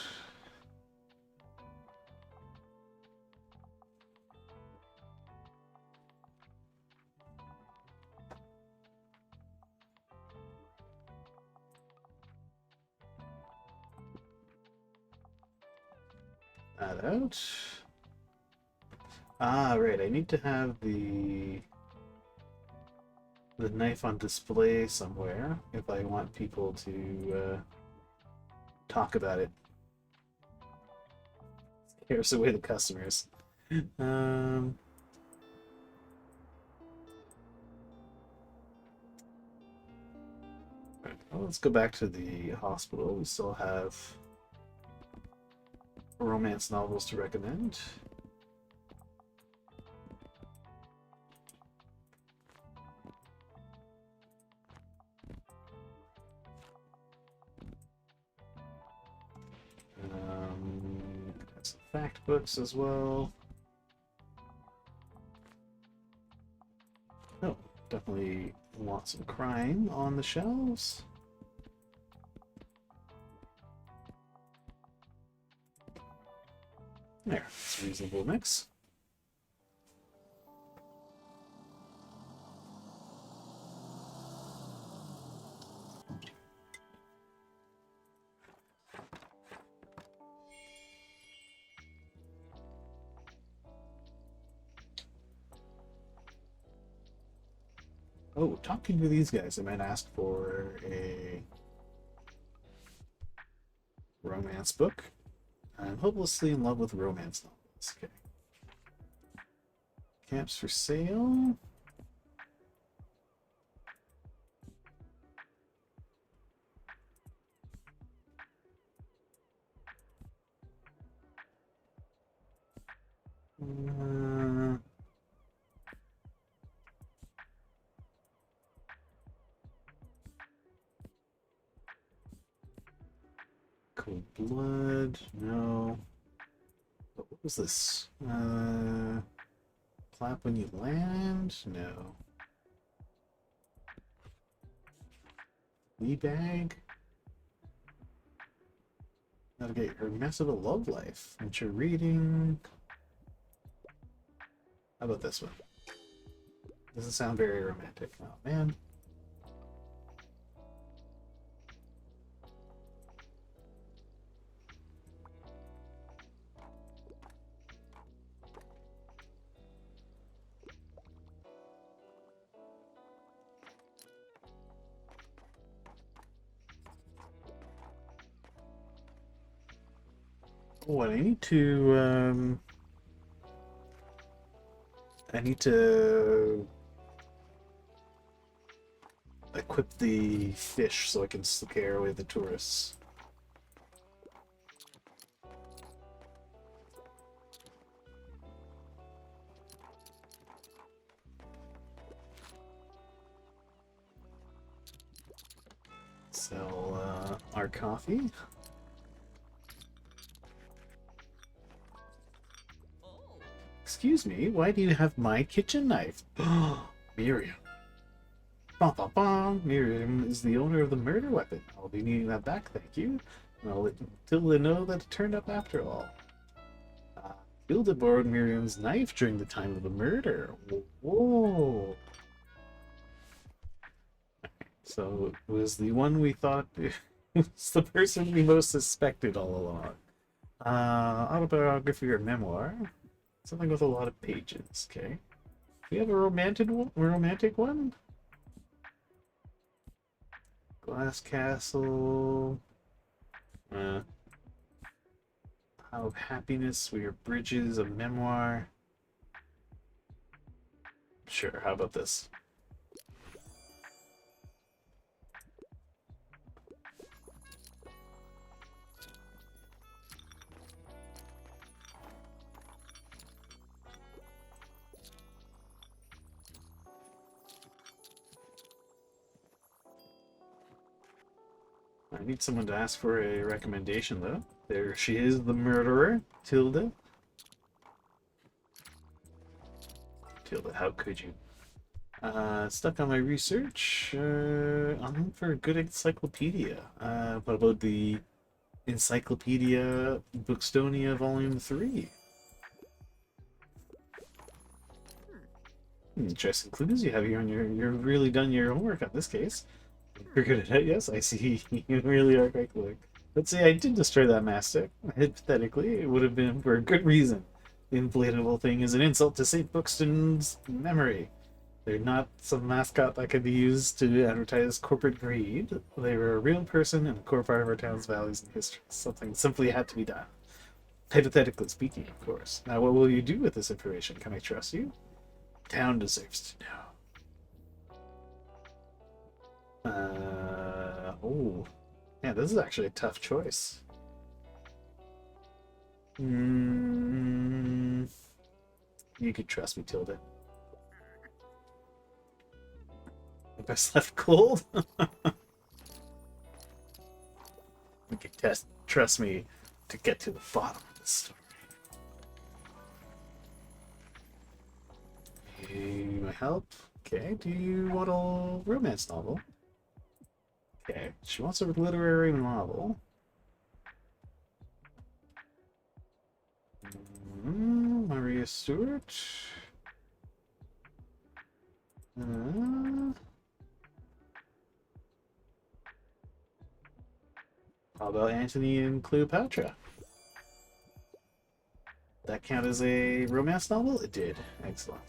That out. Ah, right. I need to have the knife on display somewhere if I want people to talk about it. Scares away the customers. Um, right, well, let's go back to the hospital. We still have romance novels to recommend. Got some fact books as well. Oh, definitely want some crime on the shelves. There, it's a reasonable mix. Oh, talking to these guys, I might ask for a romance book. I'm hopelessly in love with romance novels. Okay. Camps for sale. Uh, Cold Blood. No. What was this? Clap when you land? No. Bag. Navigate your mess of a love life. Venture reading. How about this one? Doesn't sound very romantic. Oh man. What I need to equip the fish so I can scare away the tourists. Sell our coffee. Excuse me, why do you have my kitchen knife? Miriam. Bum, bum, bum. Miriam is the owner of the murder weapon. I'll be needing that back, thank you. And I'll let Tilda know that it turned up after all. Hilda borrowed Miriam's knife during the time of the murder. Whoa. So it was the one we thought was the person we most suspected all along. Autobiography or memoir. Something with a lot of pages, okay. Do you have a romantic one? Glass Castle. How of Happiness, We Are Bridges, a memoir. Sure, how about this? I need someone to ask for a recommendation, though. There she is, the murderer, Tilda. Tilda, how could you? Stuck on my research. I'm looking for a good encyclopedia. What about the Encyclopedia Bookstonia Volume 3? Interesting clues you have here on you've really done your homework on this case. You're good at it, yes, I see. You really are quite quick. Let's say I did destroy that mastic. Hypothetically, it would have been for a good reason. The inflatable thing is an insult to St. Buxton's memory. They're not some mascot that could be used to advertise corporate greed. They were a real person and a core part of our town's values and history. Something simply had to be done. Hypothetically speaking, of course. Now, what will you do with this information? Can I trust you? Town deserves to know. Oh. Yeah, this is actually a tough choice. You could trust me, Tilda. Best left cold? You can trust me to get to the bottom of the story. Need my help? Okay, do you want a romance novel? Okay, she wants a literary novel. Maria Stewart. How about Antony and Cleopatra? That count as a romance novel? It did. Excellent.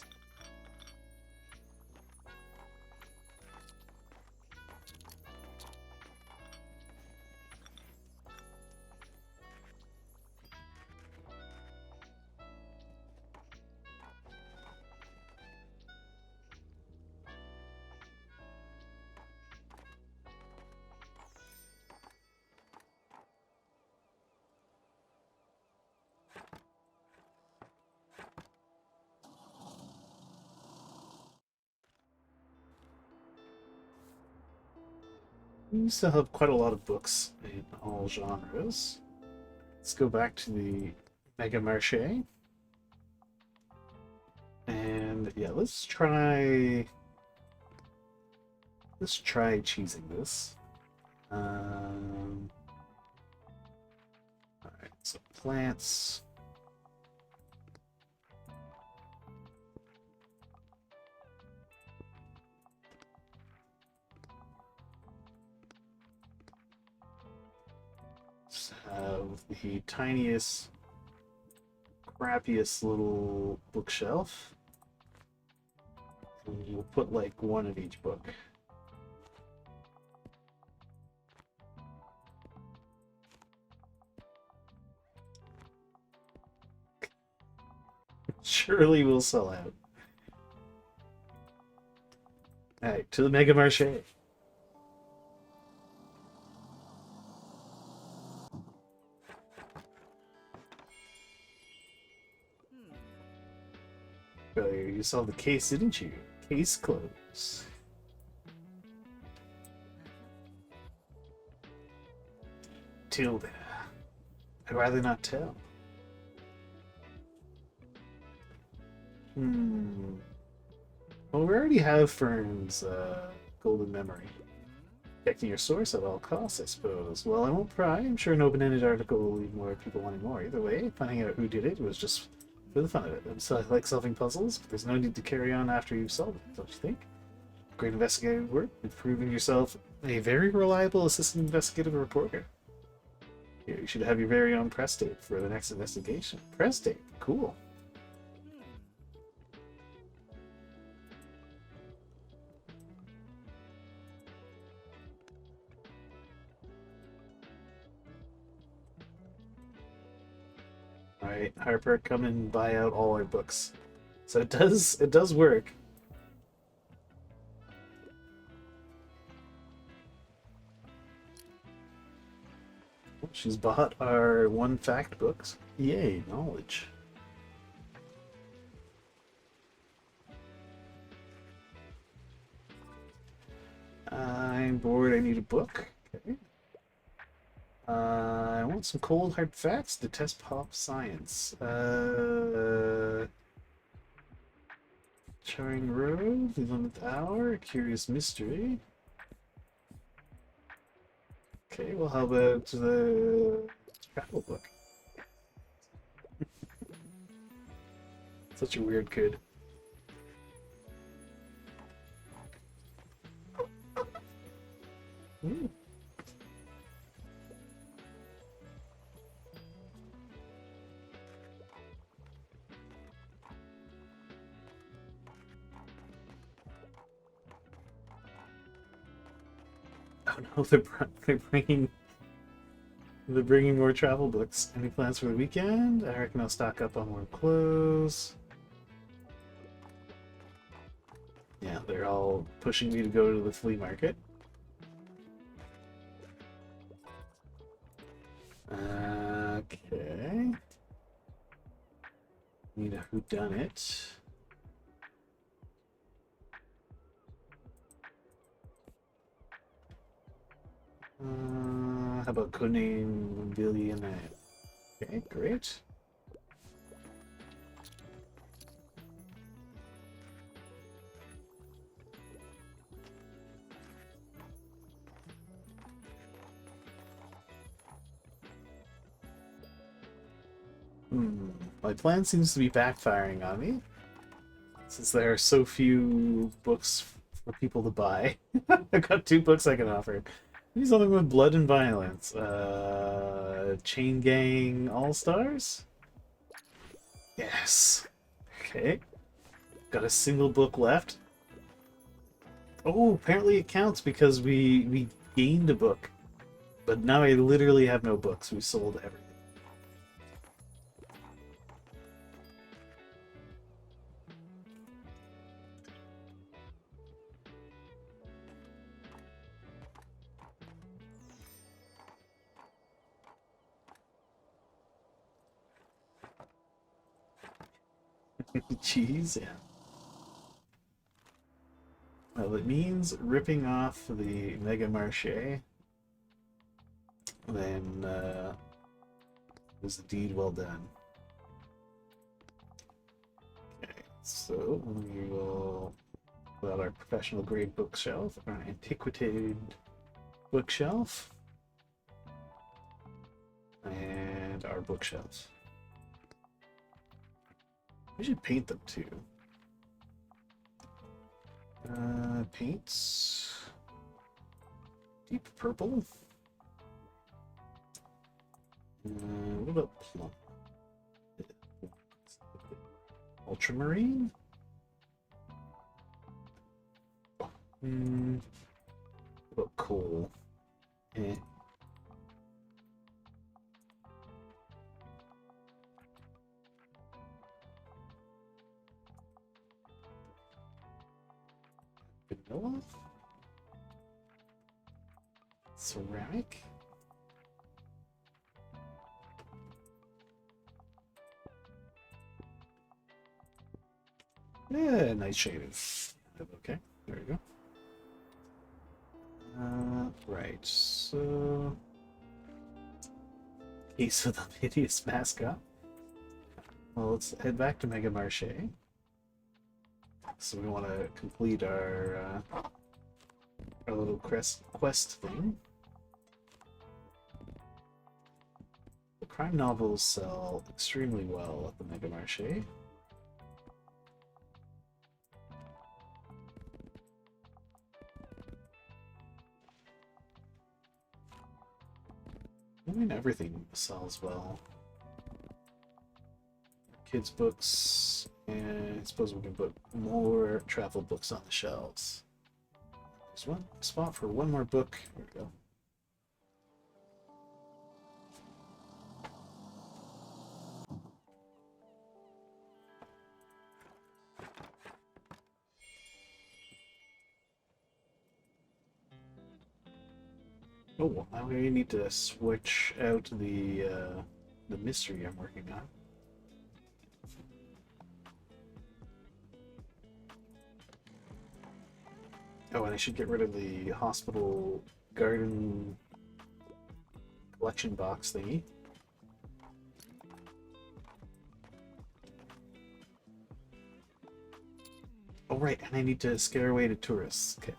We still have quite a lot of books in all genres. Let's go back to the Mega Marché. And yeah, let's try cheesing this. Alright, so plants. Have the tiniest, crappiest little bookshelf. And we'll put like one of each book. Surely we'll sell out. Alright, to the Mega Marché. Earlier, you saw the case, didn't you? Case closed. Tilda. I'd rather not tell. Well, we already have Fern's golden memory. Protecting your source at all costs, I suppose. Well, I won't pry. I'm sure an open-ended article will leave more people wanting more. Either way, finding out who did it was just for the fun of it. I like solving puzzles, but there's no need to carry on after you've solved it, don't you think? Great investigative work. You've proven yourself a very reliable assistant investigative reporter. Here, you should have your very own press tape for the next investigation. Press tape? Cool. Alright, Harper, come and buy out all our books. So it does work. She's bought our one fact books. Yay, knowledge. I'm bored, I need a book. Okay. I want some cold hard facts. Detest pop science. Charring Road, The 11th Hour, Curious Mystery. Okay, well, how about the travel book? Such a weird kid. Ooh. Oh no, they're bringing more travel books. Any plans for the weekend? I reckon I'll stock up on more clothes. Yeah, they're all pushing me to go to the flea market. Okay. Need a whodunit. How about codename Billionaire? Okay, great. My plan seems to be backfiring on me, since there are so few books for people to buy. I've got 2 books I can offer. Maybe something with blood and violence. Chain Gang All Stars? Yes. Okay. Got a single book left. Oh, apparently it counts because we gained a book. But now I literally have no books. We sold everything. Jeez, yeah. Well, it means ripping off the Mega Marché. Then it was a deed well done. Okay, so we will pull out our professional grade bookshelf, our antiquated bookshelf, and our bookshelves. We should paint them too. Paints. Deep purple. What about plum? Ultramarine? What about coal? Eh. Vanilla? Ceramic? Yeah, nice shade of. Okay, there we go. Right, so. Case of the hideous mascot. Well, let's head back to Mega Marché. So we want to complete our little quest thing. The crime novels sell extremely well at the Mega Marché. I mean, everything sells well. Kids' books, and I suppose we can put more travel books on the shelves. There's one spot for one more book. Here we go. Oh, now we need to switch out the mystery I'm working on. Oh, and I should get rid of the hospital garden collection box thingy. Oh, right, and I need to scare away the tourists. Okay.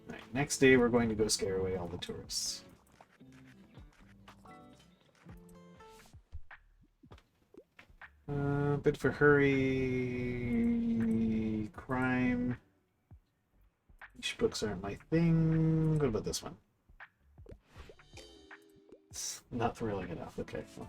Right, next day we're going to go scare away all the tourists. Bid for hurry, crime. Niche books aren't my thing. What about this one? It's not thrilling enough. Okay. Well.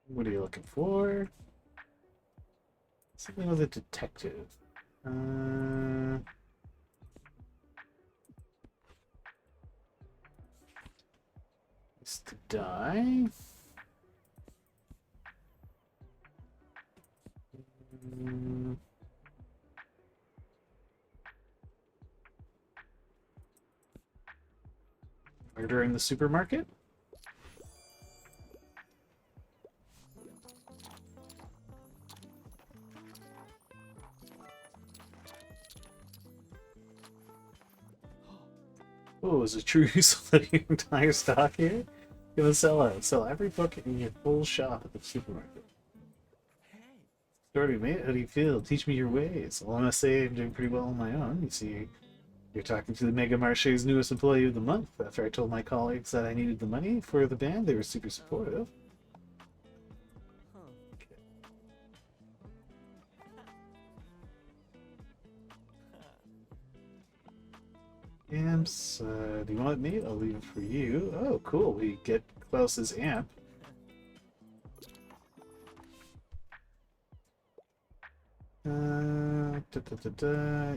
What are you looking for? Something with a detective. Is to die. Murder in the supermarket? Oh, is it true you sold your entire stock here? You're gonna sell every book in your full shop at the supermarket. Story, mate, how do you feel? Teach me your ways. Well, I must say I'm doing pretty well on my own. You see, you're talking to the Mega Marche's newest employee of the month. After I told my colleagues that I needed the money for the band, they were super supportive. Amps, do you want me? I'll leave it for you. Oh, cool. We get Klaus's amp.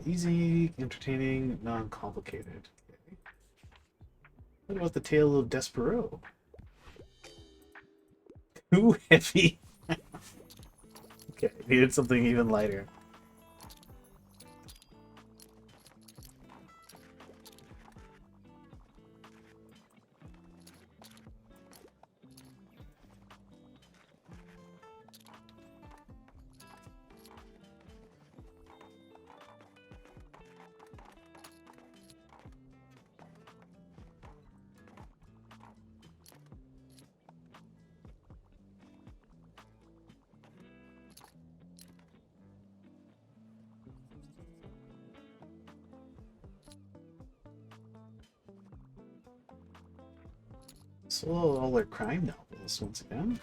Easy, entertaining, non-complicated. Okay. What about the Tale of Despero? Too heavy. Okay, needed something even lighter. So all their crime novels once again.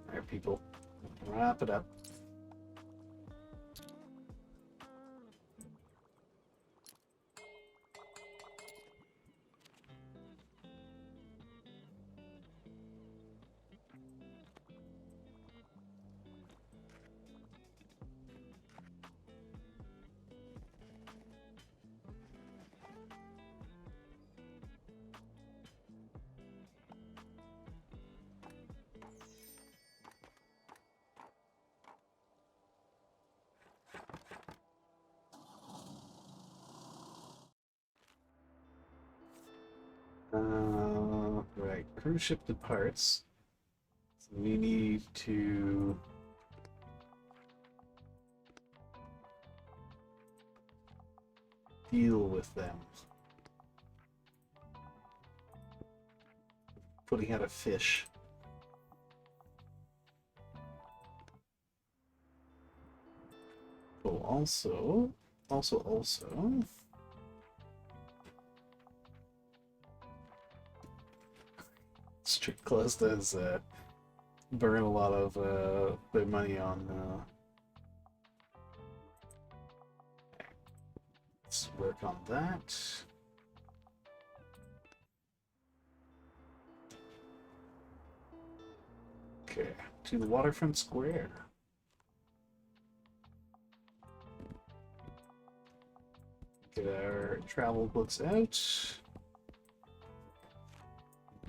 Alright, people, wrap it up. Right, cruise ship departs. So we need to deal with them. Putting out a fish. Oh, also. Street Class does burn a lot of their money on. Let's work on that. Okay, to the waterfront square. Get our travel books out.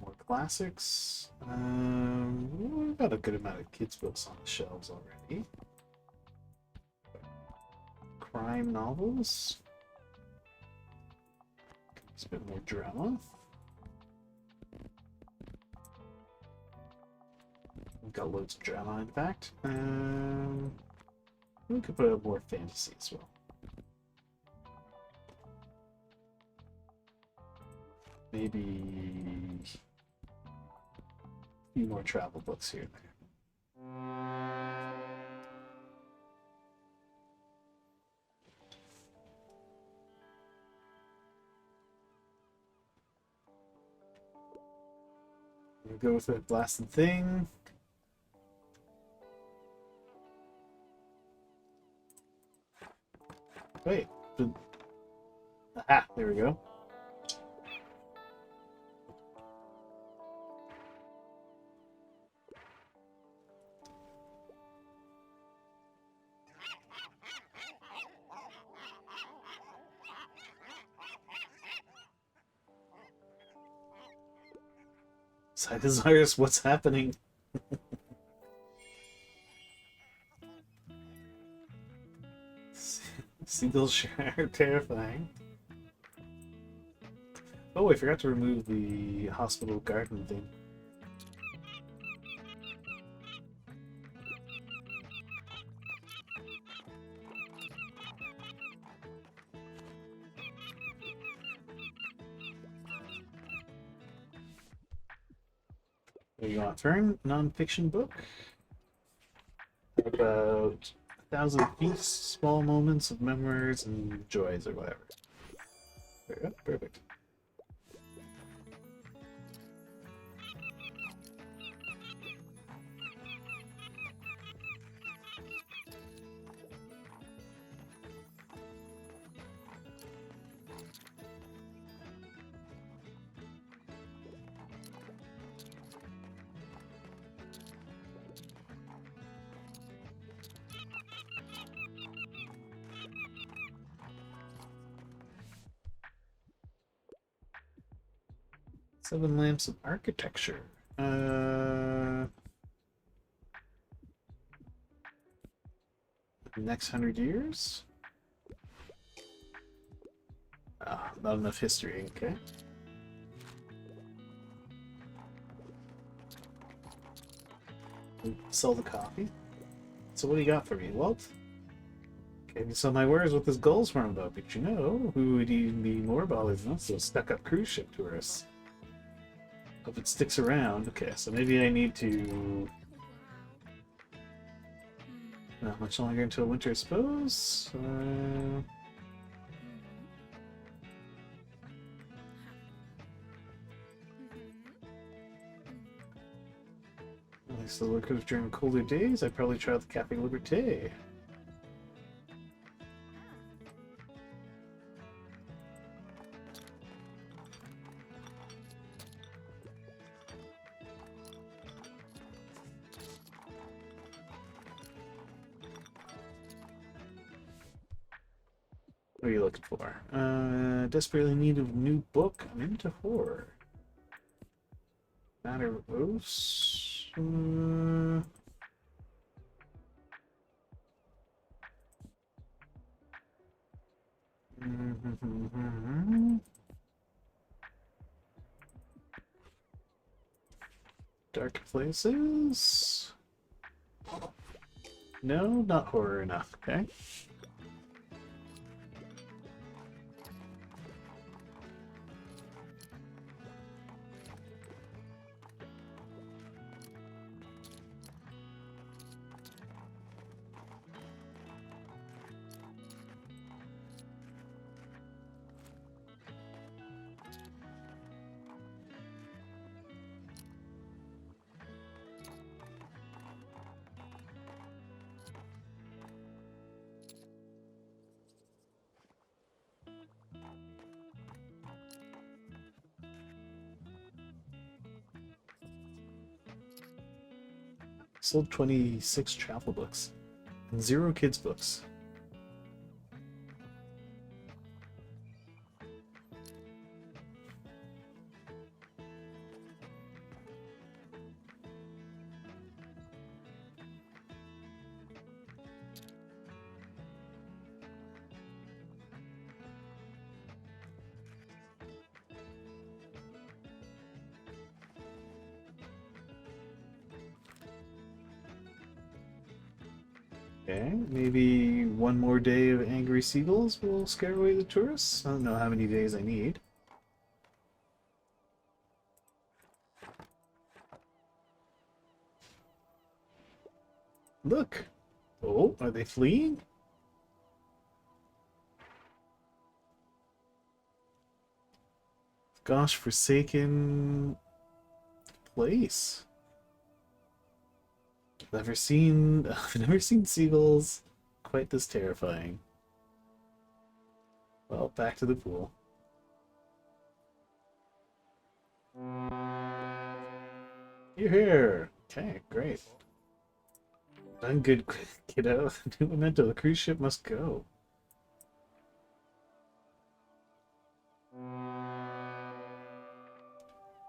More classics. We've got a good amount of kids' books on the shelves already. Crime novels. It's a bit more drama. We've got loads of drama, in fact. We could put up more fantasy as well. Maybe a few more travel books here and there. We'll go with the blasted thing. Wait. Aha, there we go. Desires, what's happening? Seagulls are terrifying. Oh, I forgot to remove the hospital garden thing. There you go. Turn non-fiction book. About 1,000 feasts, small moments of memories and joys, or whatever. There you go. Perfect. Seven lamps of architecture. Next 100 years? Ah, not enough history, okay. Sell the coffee. So what do you got for me, Walt? Okay, you sell my wares with this goals farm about, but you know, who would even be more bothered than us, those stuck-up cruise ship tourists. Hope it sticks around. Okay, so maybe I need to... Not much longer until winter, I suppose. I still look good during colder days. I'd probably try out the Cafe Liberté. What are you looking for? Desperately need a new book. I'm into horror. Matter of Oaths. Dark Places. No, not horror enough. Okay. Sold 26 travel books and 0 kids books. Okay, maybe one more day of angry seagulls will scare away the tourists. I don't know how many days I need. Look! Oh, are they fleeing? Gosh, forsaken place. I've never seen seagulls quite this terrifying. Well, back to the pool. You're here! Okay, great. Done good, kiddo. New memento, the cruise ship must go.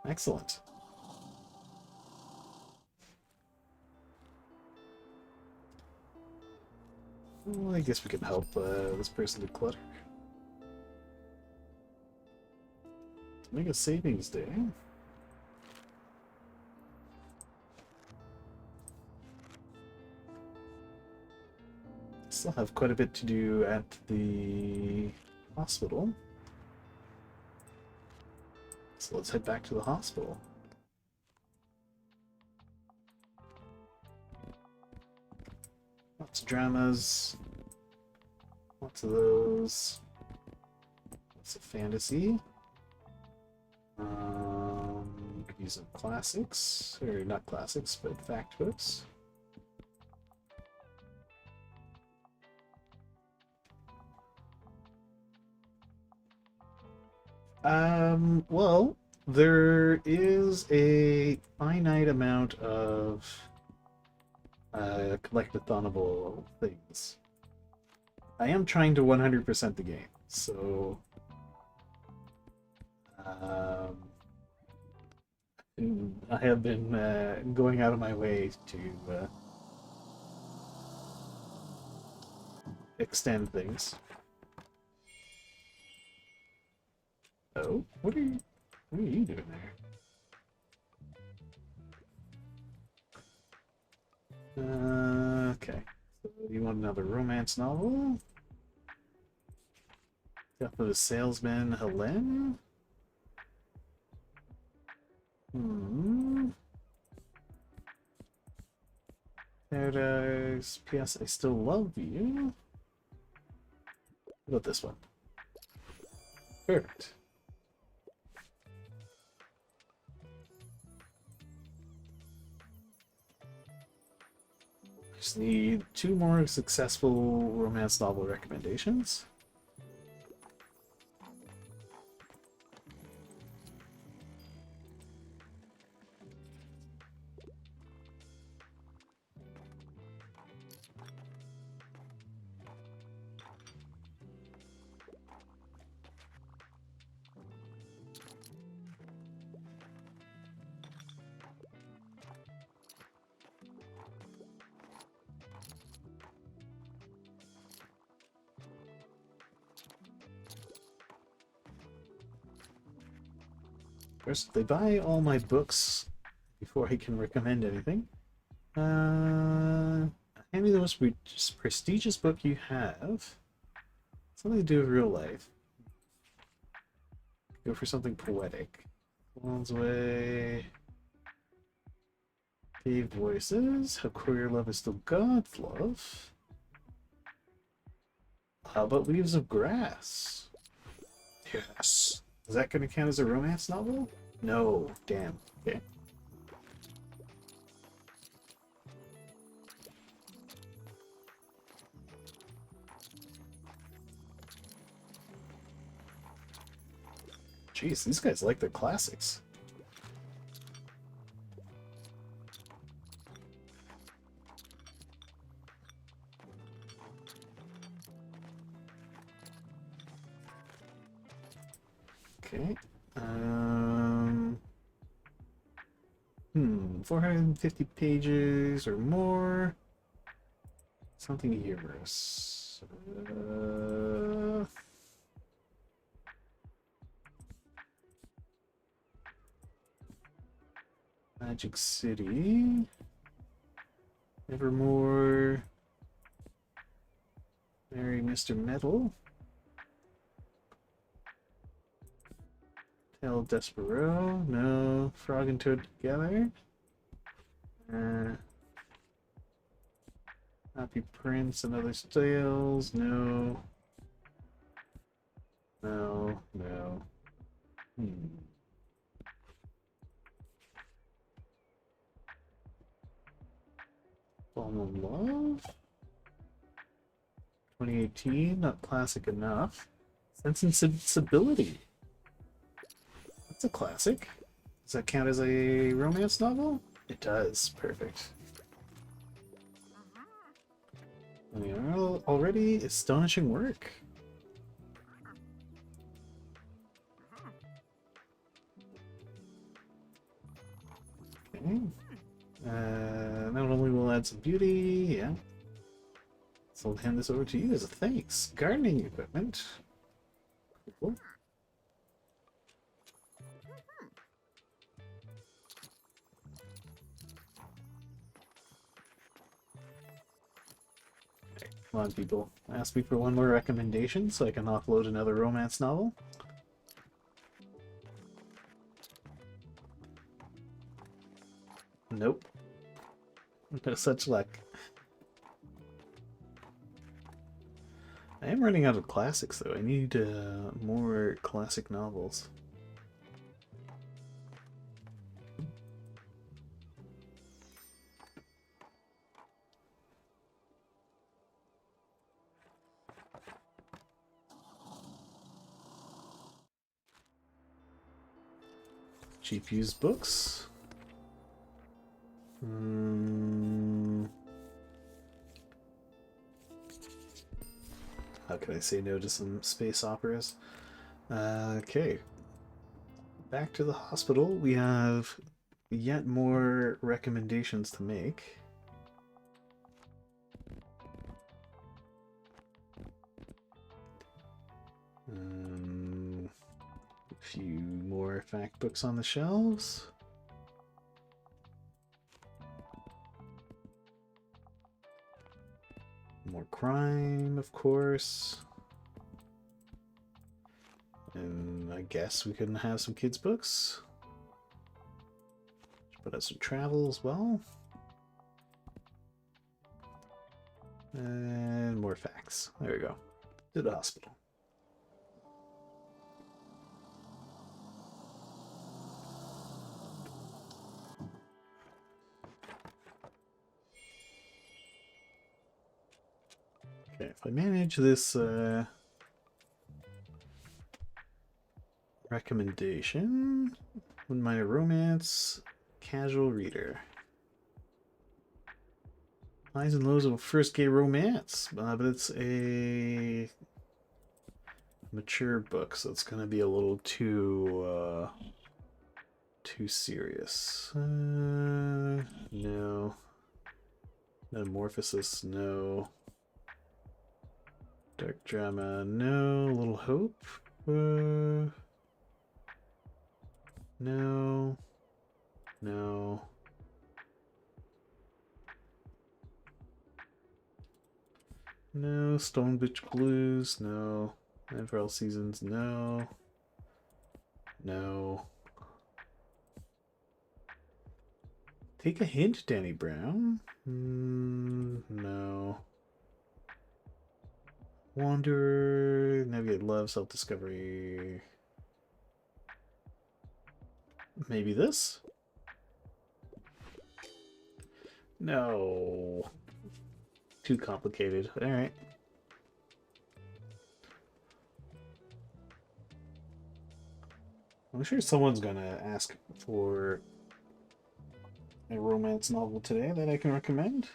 Excellent. Well, I guess we can help this person declutter. Make a savings day. Still have quite a bit to do at the hospital. So let's head back to the hospital. Lots of dramas. Lots of those. Lots of fantasy. Could use some classics. Or not classics, but fact books. Well, there is a finite amount of collectathonable things. I am trying to 100% the game, so I have been going out of my way to extend things. Oh, what are you doing there? Okay. So you want another romance novel? Death of a Salesman, Helen? Paradise. P.S. I still love you. What about this one? Perfect. Just need 2 more successful romance novel recommendations. First, they buy all my books before I can recommend anything. Hand me the most prestigious book you have. Something to do with real life. Go for something poetic. Clown's Way. Paved Voices. How Queer Love is Still God's Love. How about Leaves of Grass? Yes. Is that going to count as a romance novel? No. Damn. Okay. Jeez, these guys like their classics. Okay. 450 pages or more. Something humorous. Magic City. Nevermore. Marry Mr. Metal. Tale Despereaux. No. Frog and Toad together. Happy Prince and Other Tales. No. No. No. Fall in Love? 2018, not classic enough. Sense and Sensibility. That's a classic. Does that count as a romance novel? It does. Perfect. Already astonishing work. Okay. Not only will add some beauty, yeah. So I'll hand this over to you as a thanks. Gardening equipment. Cool. Come on, people. Ask me for one more recommendation so I can offload another romance novel. Nope. No such luck. I am running out of classics, though. I need more classic novels. Cheap used books. How can I say no to some space operas? Okay. Back to the hospital. We have yet more recommendations to make. A few more fact books on the shelves. More crime, of course. And I guess we can have some kids' books. Put out some travel as well. And more facts. There we go. To the hospital. Okay, if I manage this recommendation, wouldn't mind a romance, casual reader. Highs and lows of a first gay romance, but it's a mature book, so it's gonna be a little too serious. No. Metamorphosis, no. Dark drama, no. Little Hope, no. No. No. Stone Bitch Blues, no. And for all seasons, no. No. Take a hint, Danny Brown. No. Wanderer, Navigate Love, Self-Discovery. Maybe this? No. Too complicated. Alright. I'm sure someone's gonna ask for a romance novel today that I can recommend.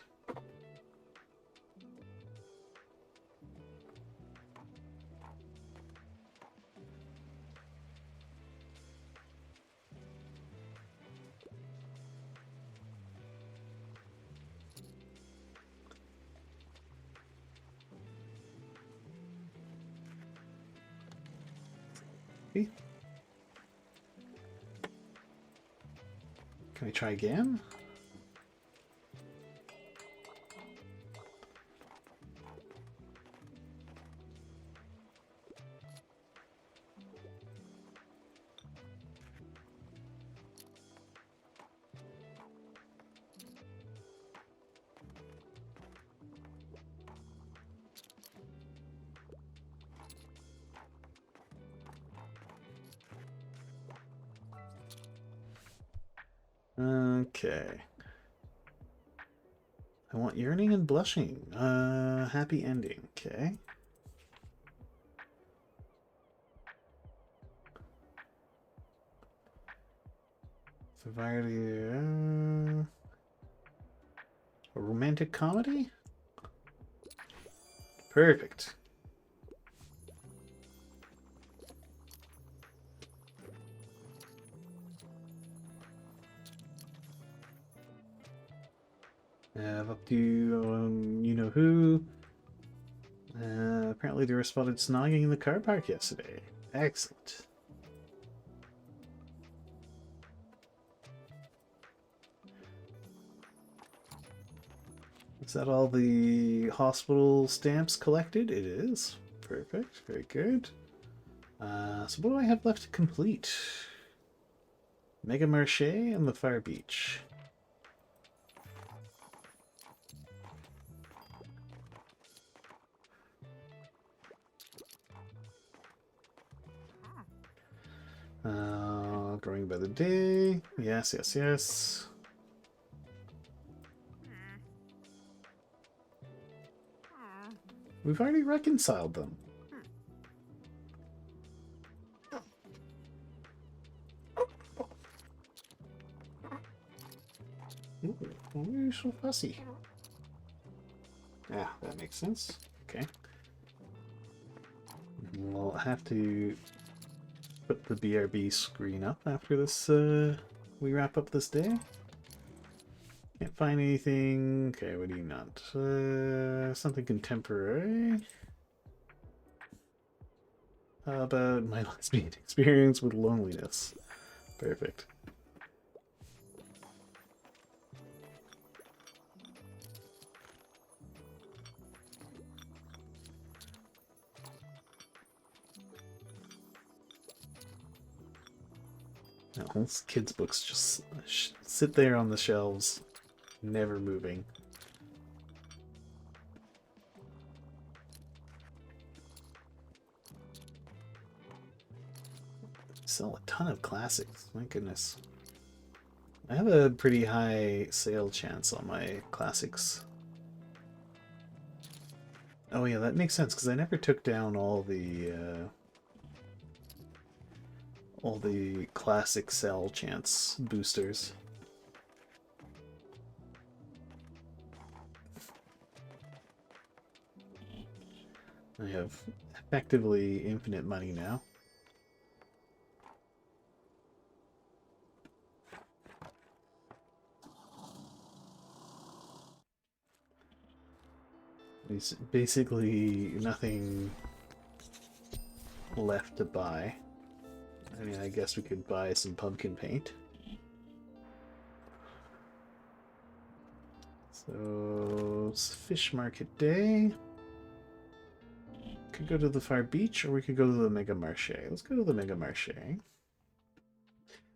Okay. Can I try again? Okay. I want yearning and blushing. Happy ending. Okay. Severity. A romantic comedy? Perfect. Up to you know who. Apparently they were spotted snogging in the car park yesterday. Excellent. Is that all the hospital stamps collected? It is. Perfect. Very good. So what do I have left to complete? Mega Marche and the Fire Beach. Growing by the day. Yes, yes, yes. We've already reconciled them. Ooh, why are you so fussy? Yeah, that makes sense. Okay. We'll have to put the BRB screen up after this, we wrap up this day. Can't find anything. Okay, what do you not? Something contemporary. How about my lesbian experience with loneliness? Perfect. Now, those kids' books just sit there on the shelves, never moving. Sell a ton of classics. My goodness. I have a pretty high sale chance on my classics. Oh yeah, that makes sense because I never took down all the classic sell chance boosters. I have effectively infinite money now. There's basically nothing left to buy. I mean, I guess we could buy some pumpkin paint. So, it's fish market day. Could go to the Far Beach, or we could go to the Mega Marche. Let's go to the Mega Marche.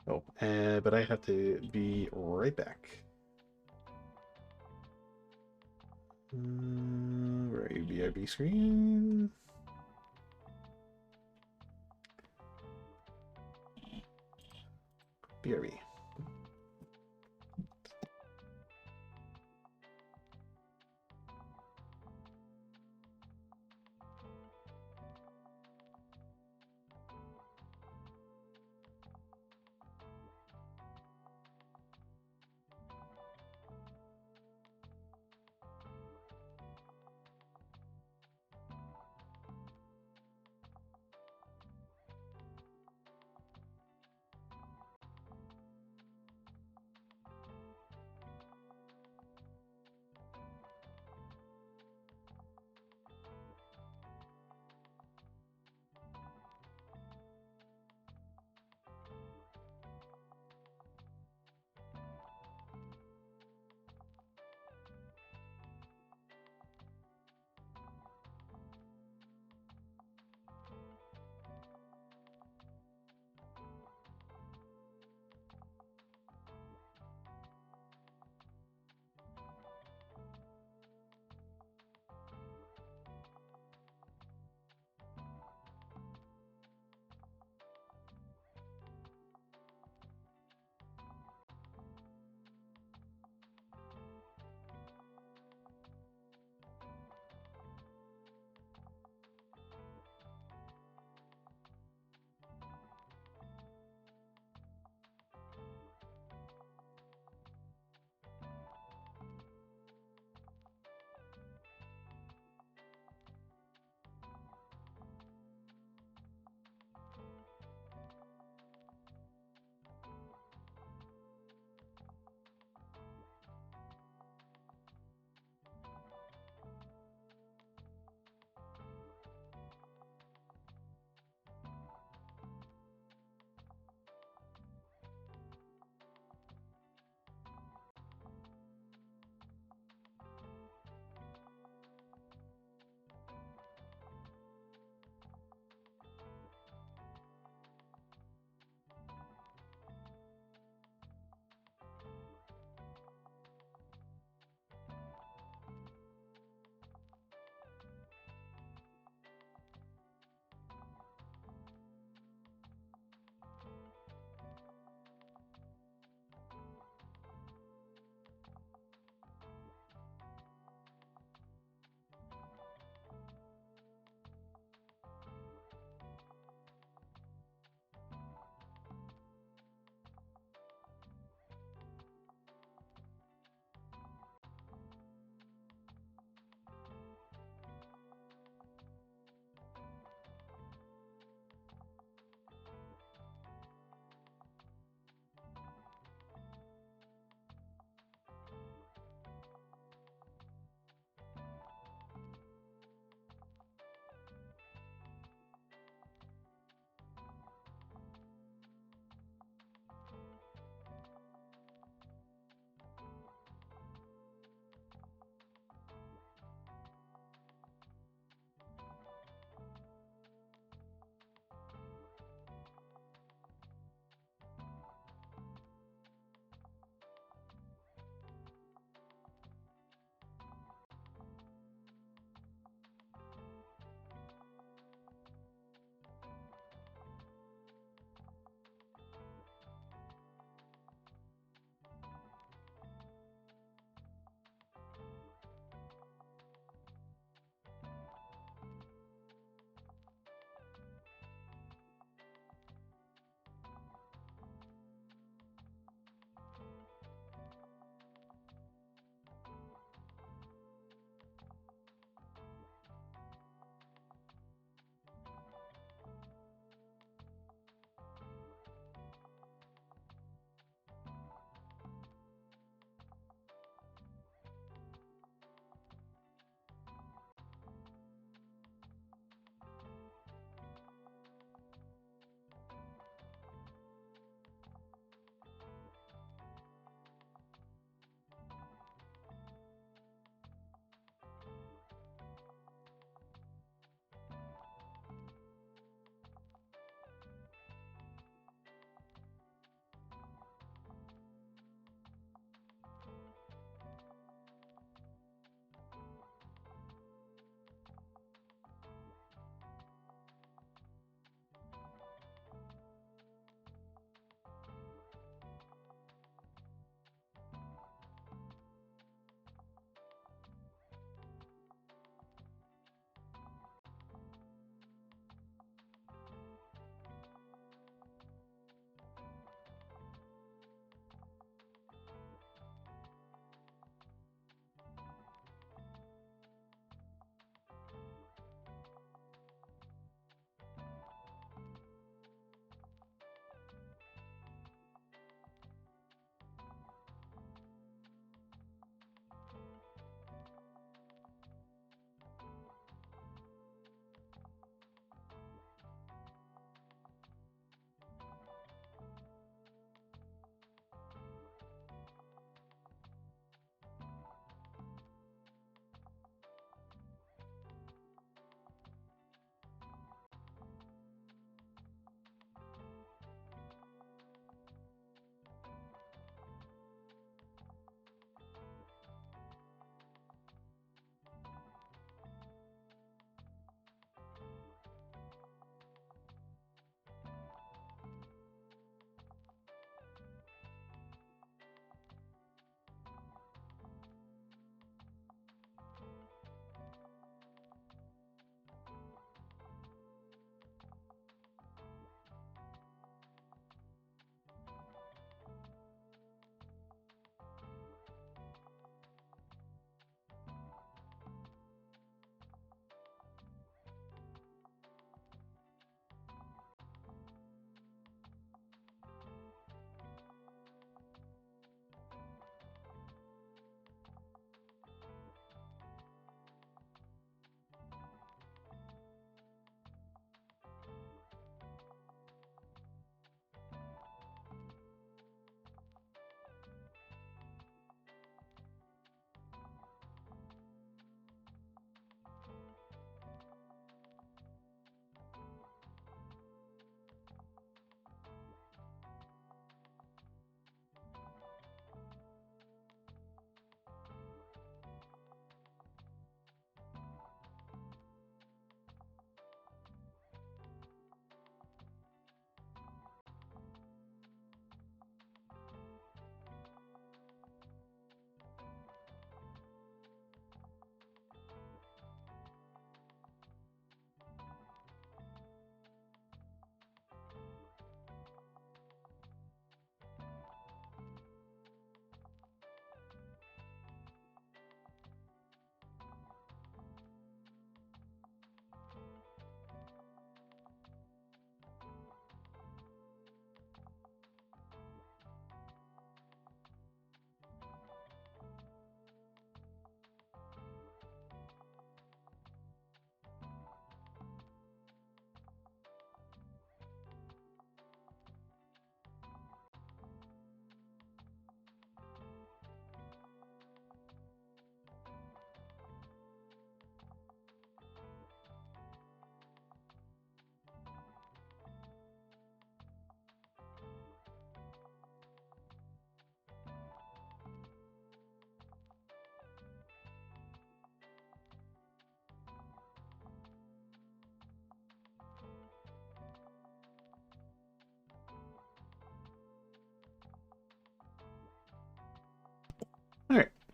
Oh, but I have to be right back. Where are you, BRB screen? BRB.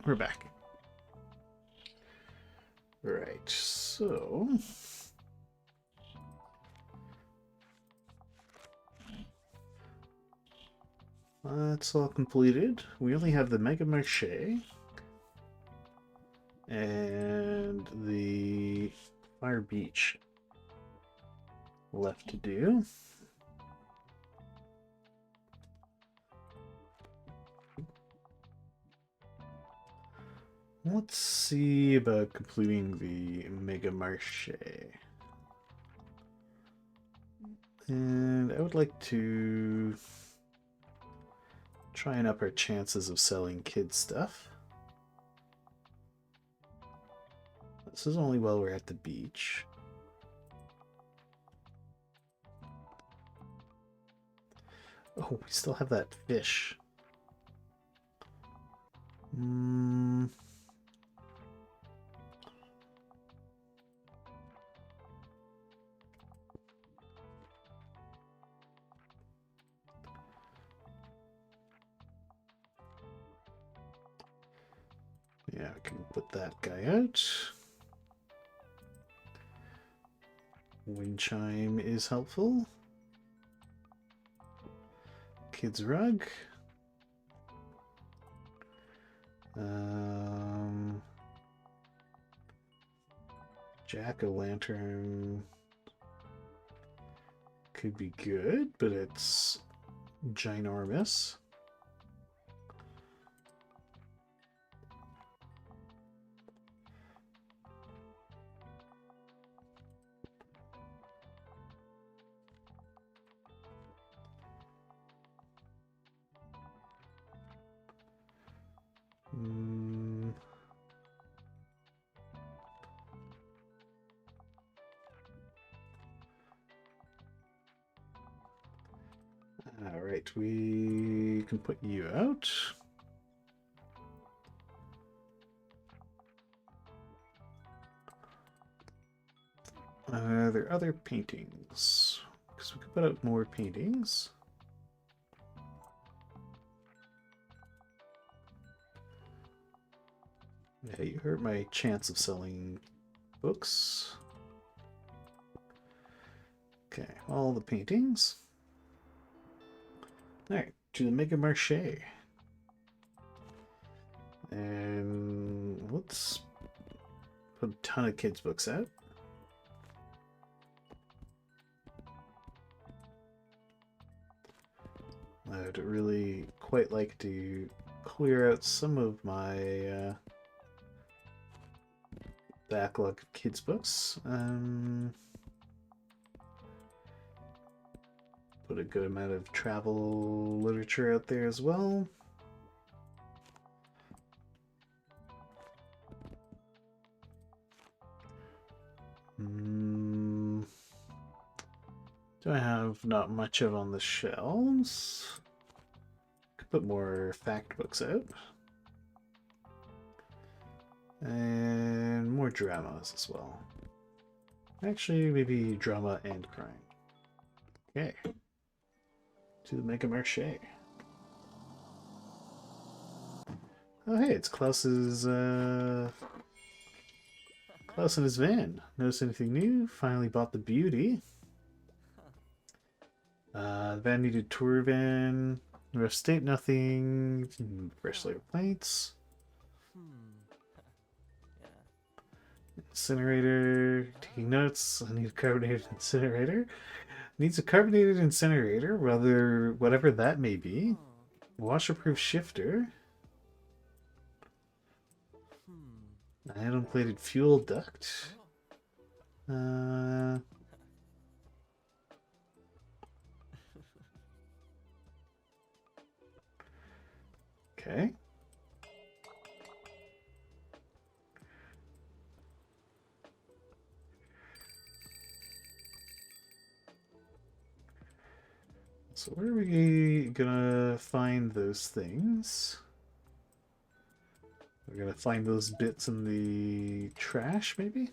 we're back. Right, so that's all completed. We only have the Mega Marché and the Fire Beach left to do. Let's see about completing the Mega Marché. And I would like to try and up our chances of selling kids stuff. This is only while we're at the beach. Oh, we still have that fish. Yeah, I can put that guy out. Wind chime is helpful. Kids rug. Jack-o'-lantern could be good, but it's ginormous. All right, we can put you out. Are there other paintings? Because we could put out more paintings. Yeah, you hurt my chance of selling books. Okay, all the paintings. Alright, to the Mega Marché. And let's put a ton of kids' books out. I'd really quite like to clear out some of my backlog of kids' books. Put a good amount of travel literature out there as well. Do I have not much of on the shelves? Could put more fact books out. And more dramas as well. Actually, maybe drama and crime. Okay. To the Mega Marché. Oh hey, it's Klaus's Klaus in his van. Notice anything new? Finally bought the beauty. The van needed tour van. Rough state, nothing. Fresh layer plates. Incinerator. Taking notes. I need a carbonated incinerator. Needs a carbonated incinerator, whatever that may be. Washerproof shifter. Iron-plated fuel duct. Okay. So where are we gonna find those things? We're gonna find those bits in the trash, maybe?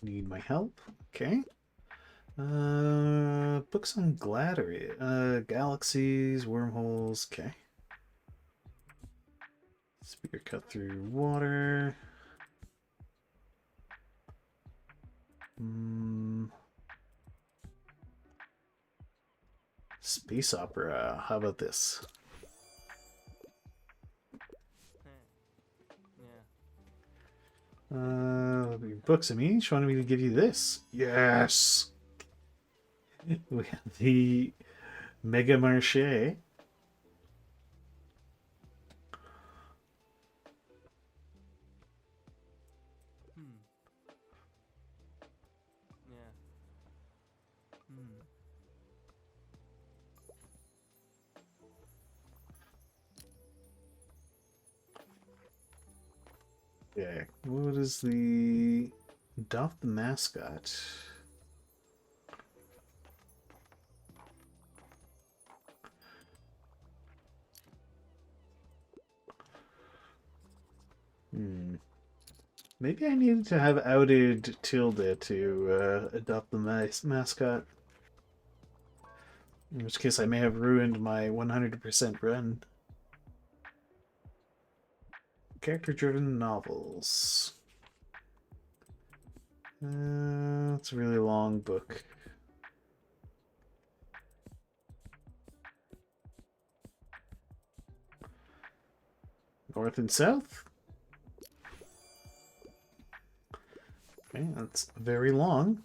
Need my help. Okay. Books on Glattery. Galaxies, wormholes. Okay. Spear cut through water. Space opera. How about this? Books. I mean, she wanted me to give you this. Yes. We have the Mega Marché. Okay. What is the adopt the mascot? Maybe I needed to have outed Tilda to adopt the mascot. In which case I may have ruined my 100% run. Character-driven novels. It's a really long book. North and South? Okay, that's very long.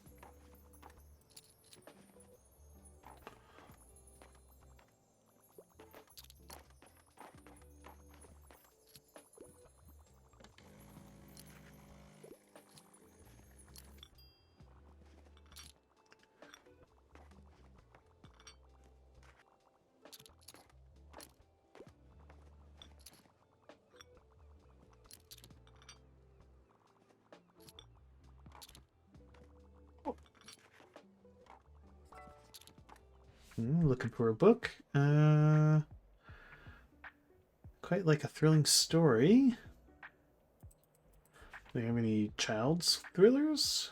Looking for a book. Quite like a thrilling story. Do you have any child's thrillers?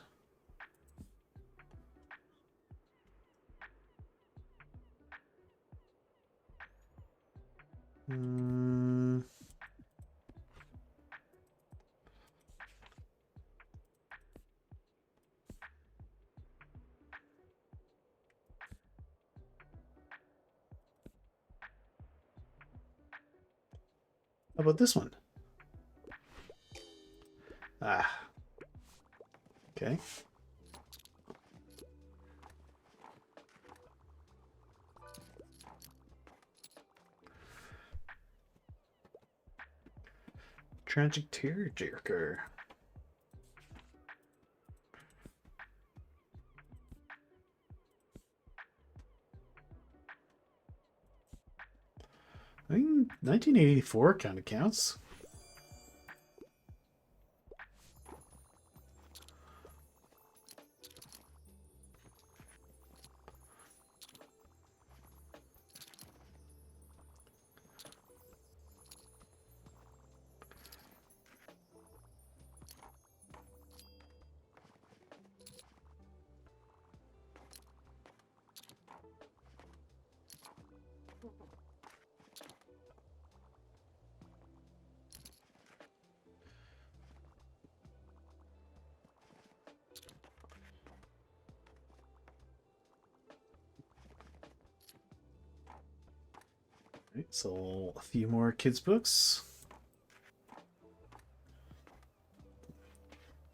How about this one? Ah. Okay. Tragic Tearjerker. I mean, 1984 kind of counts. Right, so a few more kids' books.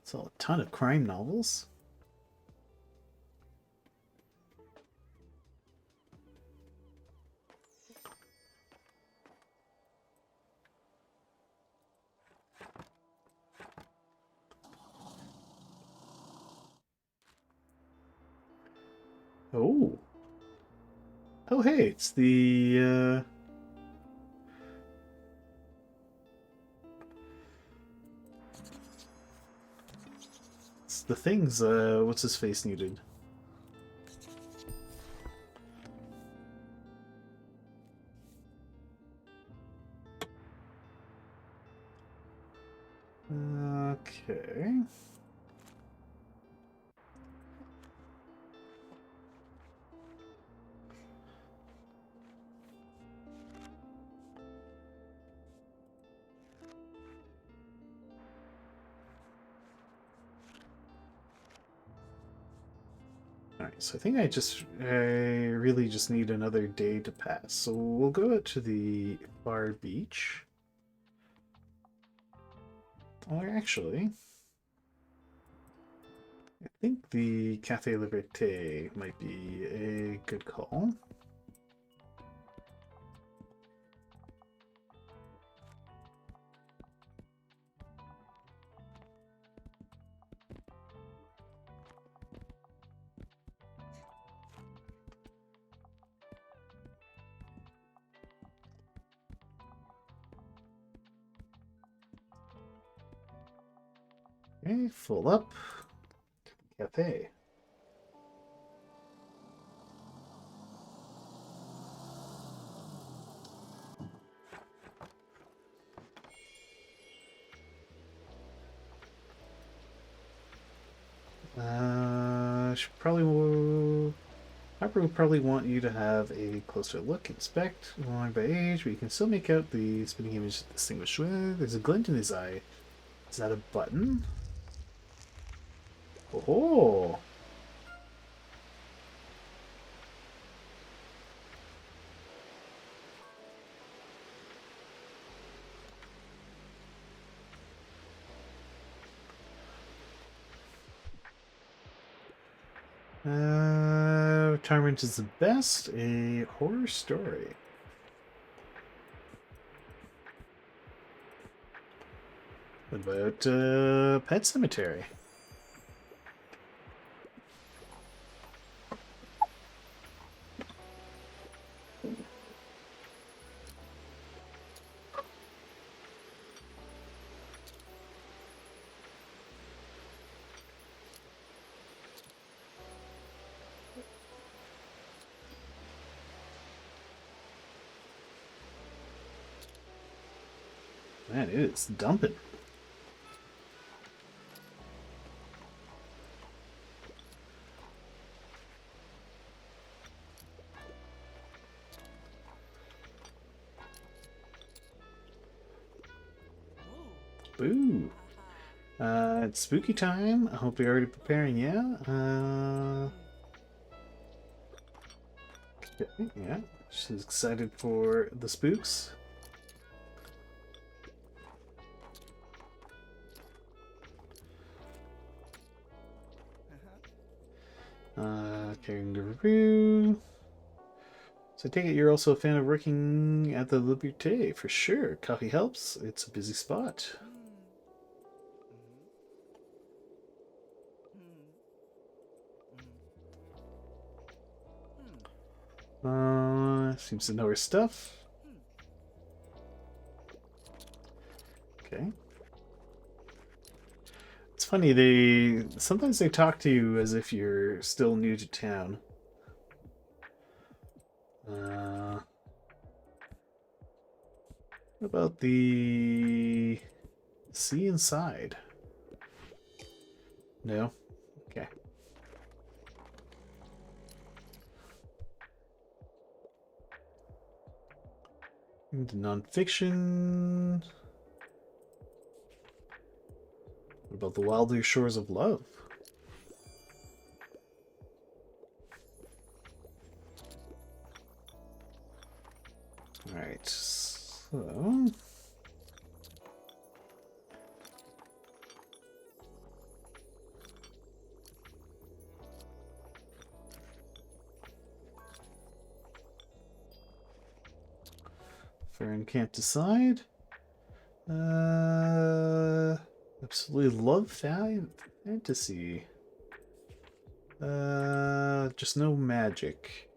So a ton of crime novels. Oh. Oh, hey, it's the things, what's his face needed. Okay. Alright, so I think I really just need another day to pass. So we'll go out to the far beach. Or actually, I think the Cafe Liberté might be a good call. Okay, full up. Cafe. Should probably Harper would probably want you to have a closer look, inspect, along by age, but you can still make out the spinning image distinguished with. There's a glint in his eye. Is that a button? Oh! Retirement is the best. A horror story. What about Pet Cemetery? Man, it is dumping. Boo! It's spooky time. I hope you're already preparing, yeah? Okay, yeah. She's excited for the spooks. Carrying the review. So I take it you're also a fan of working at the Liberté, for sure. Coffee helps. It's a busy spot. Seems to know her stuff. Okay. It's funny, sometimes they talk to you as if you're still new to town. What about the sea inside? No? Okay. Into nonfiction. What about the Wilder Shores of Love? Alright, so... Fern can't decide. Absolutely love fantasy. Just no magic.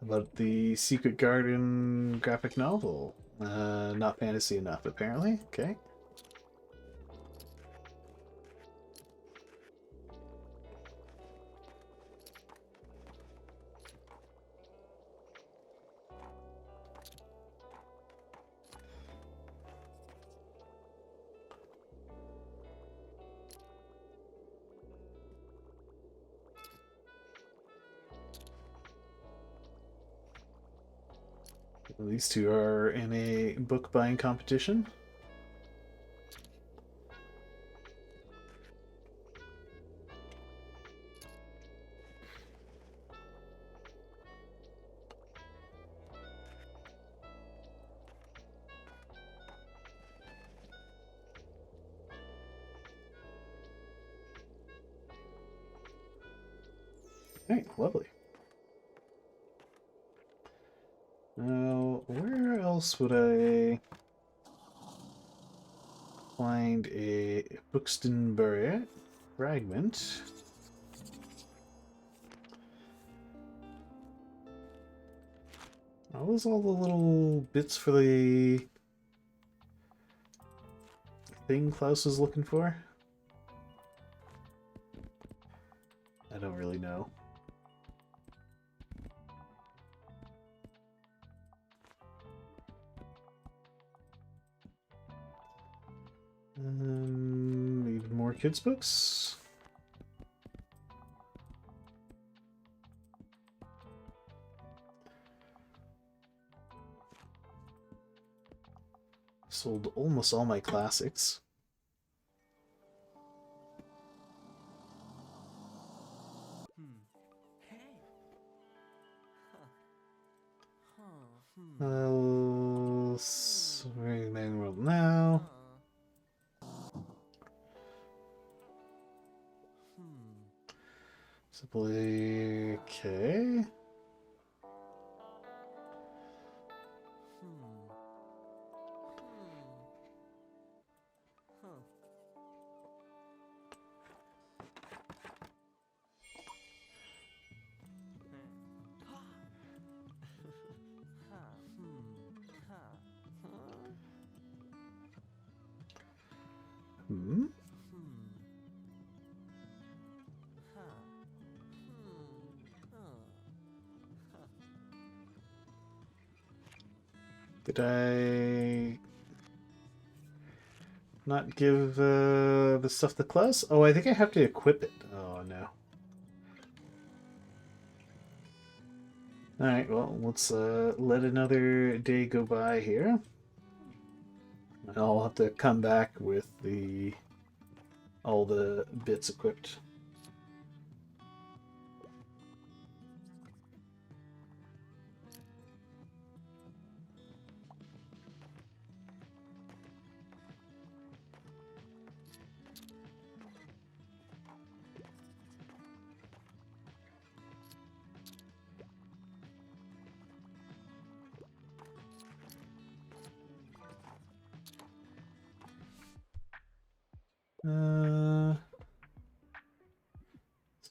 About the Secret Garden graphic novel. Not fantasy enough, apparently. Okay. These two are in a book buying competition. Okay, lovely. Now, where else would I find a Buxton fragment? Are those all the little bits for the thing Klaus was looking for? I don't really know. Need more kids' books? Sold almost all my classics. Main world now. Simply okay. Hmm. Did I not give the stuff to Klaus? Oh, I think I have to equip it. Oh, no. Alright, well, let's let another day go by here. I'll have to come back with all the bits equipped.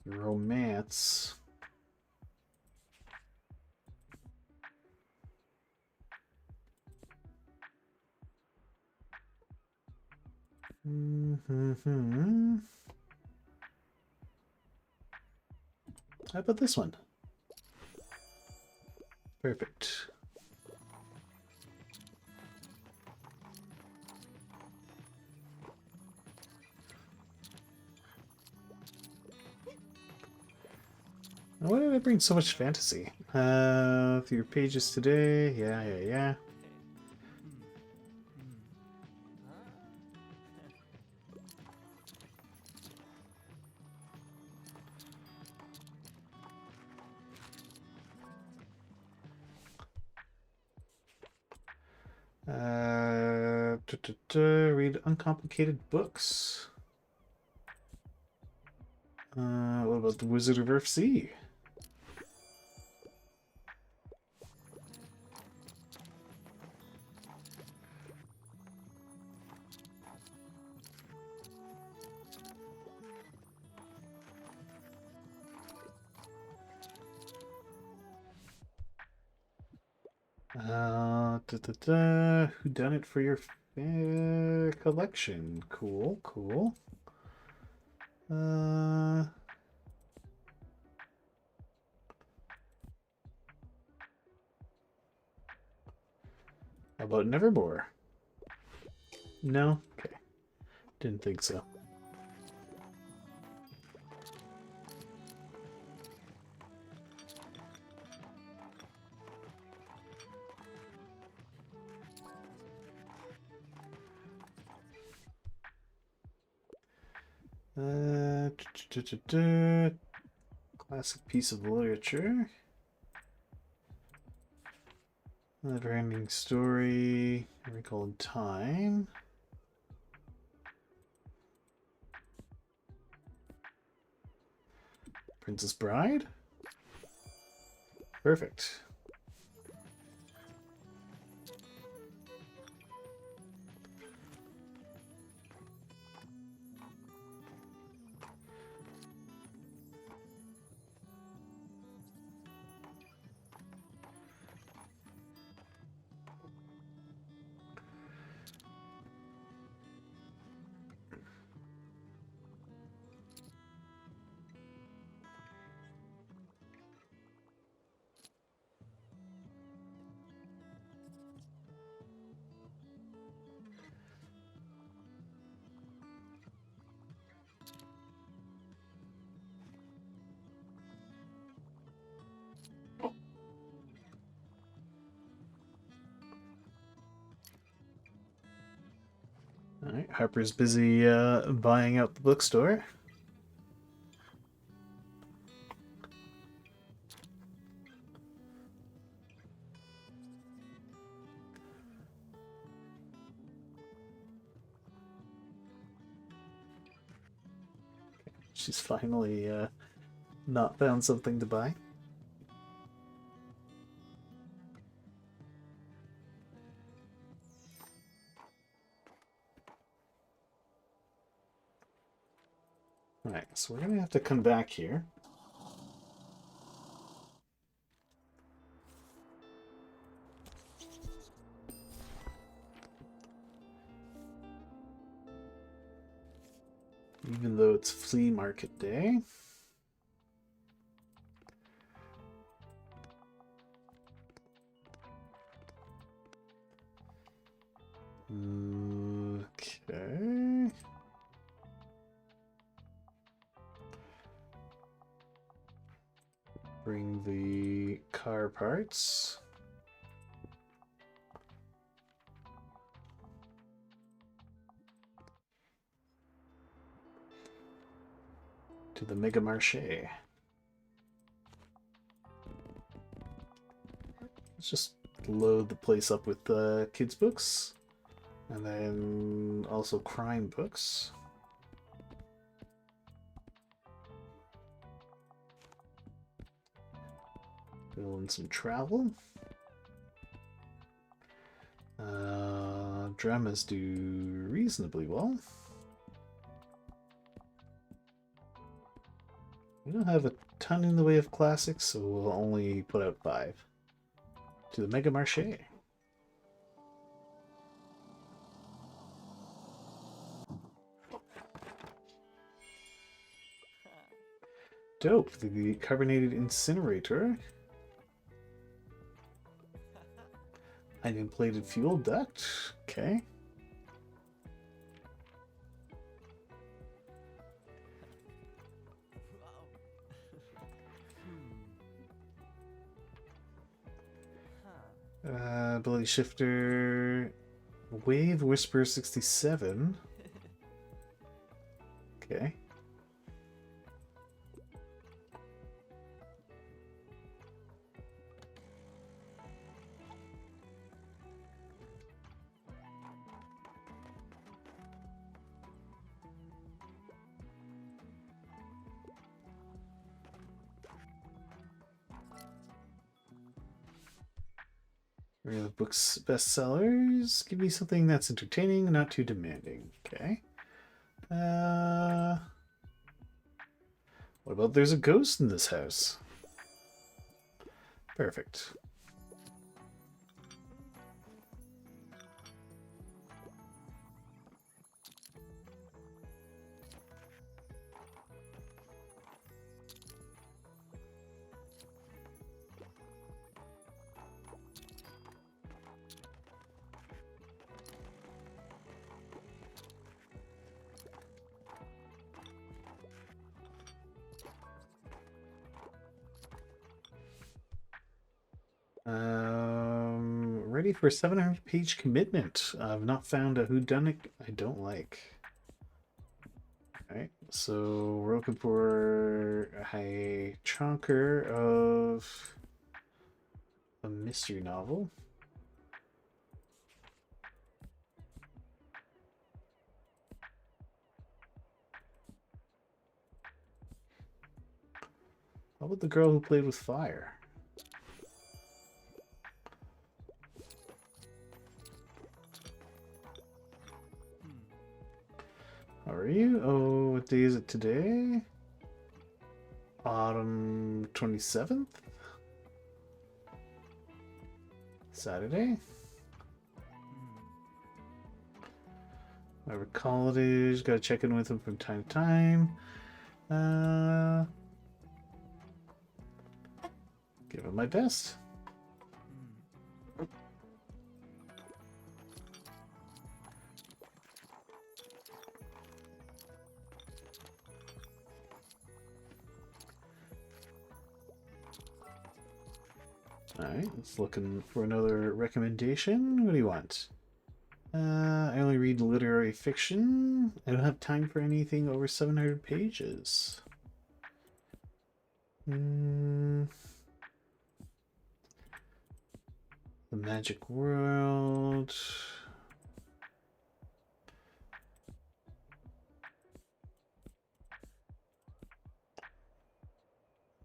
Romance. How about this one? Perfect. Why did I bring so much fantasy? Through your pages today. Yeah. Read uncomplicated books. What about the Wizard of Earthsea? Who done it for your collection? Cool. How about Nevermore? No? Okay. Didn't think so. Classic piece of literature. Never-ending story. Wrinkle in Time. Princess Bride? Perfect. All right, Harper's busy buying out the bookstore. She's finally not found something to buy. All right, so we're gonna have to come back here. Even though it's flea market day. Okay. Bring the car parts. To the Mega Marché. Let's just load the place up with kids' books. And then also crime books. Fill in some travel. Dramas do reasonably well. We don't have a ton in the way of classics, so we'll only put out 5. To the Mega Marché. Dope. The carbonated incinerator. Onion plated fuel duct. Okay. Ability shifter. Wave Whisper 67. Okay. Regular books bestsellers. Give me something that's entertaining, not too demanding. Okay. What about there's a ghost in this house? Perfect. Ready for a 700-page commitment. I've not found a whodunit I don't like. Alright, so we're looking for a chunker of a mystery novel. How about the girl who played with fire? How are you? Oh, what day is it today? Autumn 27th? Saturday? Whatever call it is, gotta check in with him from time to time. Give him my best. Alright, let's looking for another recommendation. What do you want? I only read literary fiction. I don't have time for anything over 700 pages. The Magic World.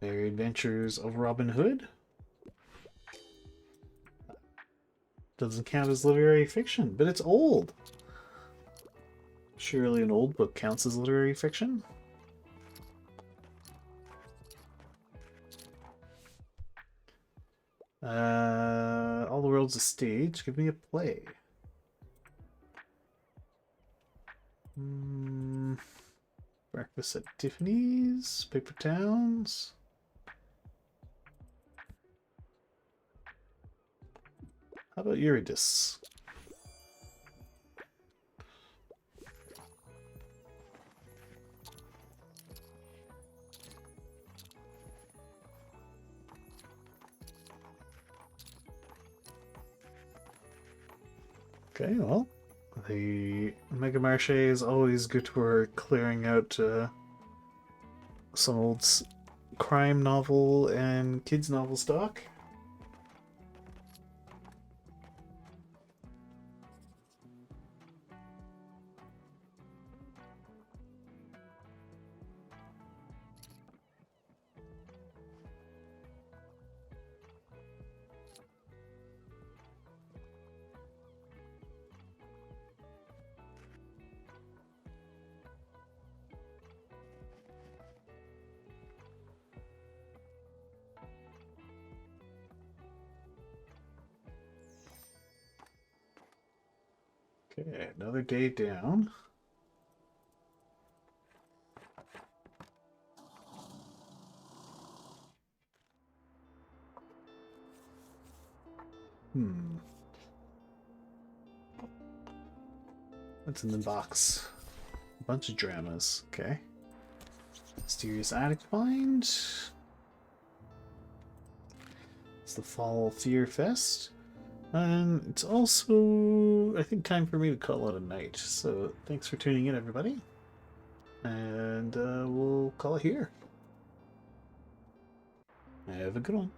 Merry Adventures of Robin Hood. Doesn't count as literary fiction, but it's old. Surely an old book counts as literary fiction? All the World's a Stage. Give me a play. Breakfast at Tiffany's. Paper Towns. How about Eurydice? Okay, well, the Mega Marche is always good for clearing out some old crime novel and kids novel stock. Okay, another day down. What's in the box? A bunch of dramas. Okay. Mysterious Attic Find. It's the Fall Fear Fest. And it's also, I think, time for me to call it a night. So thanks for tuning in, everybody. And we'll call it here. Have a good one.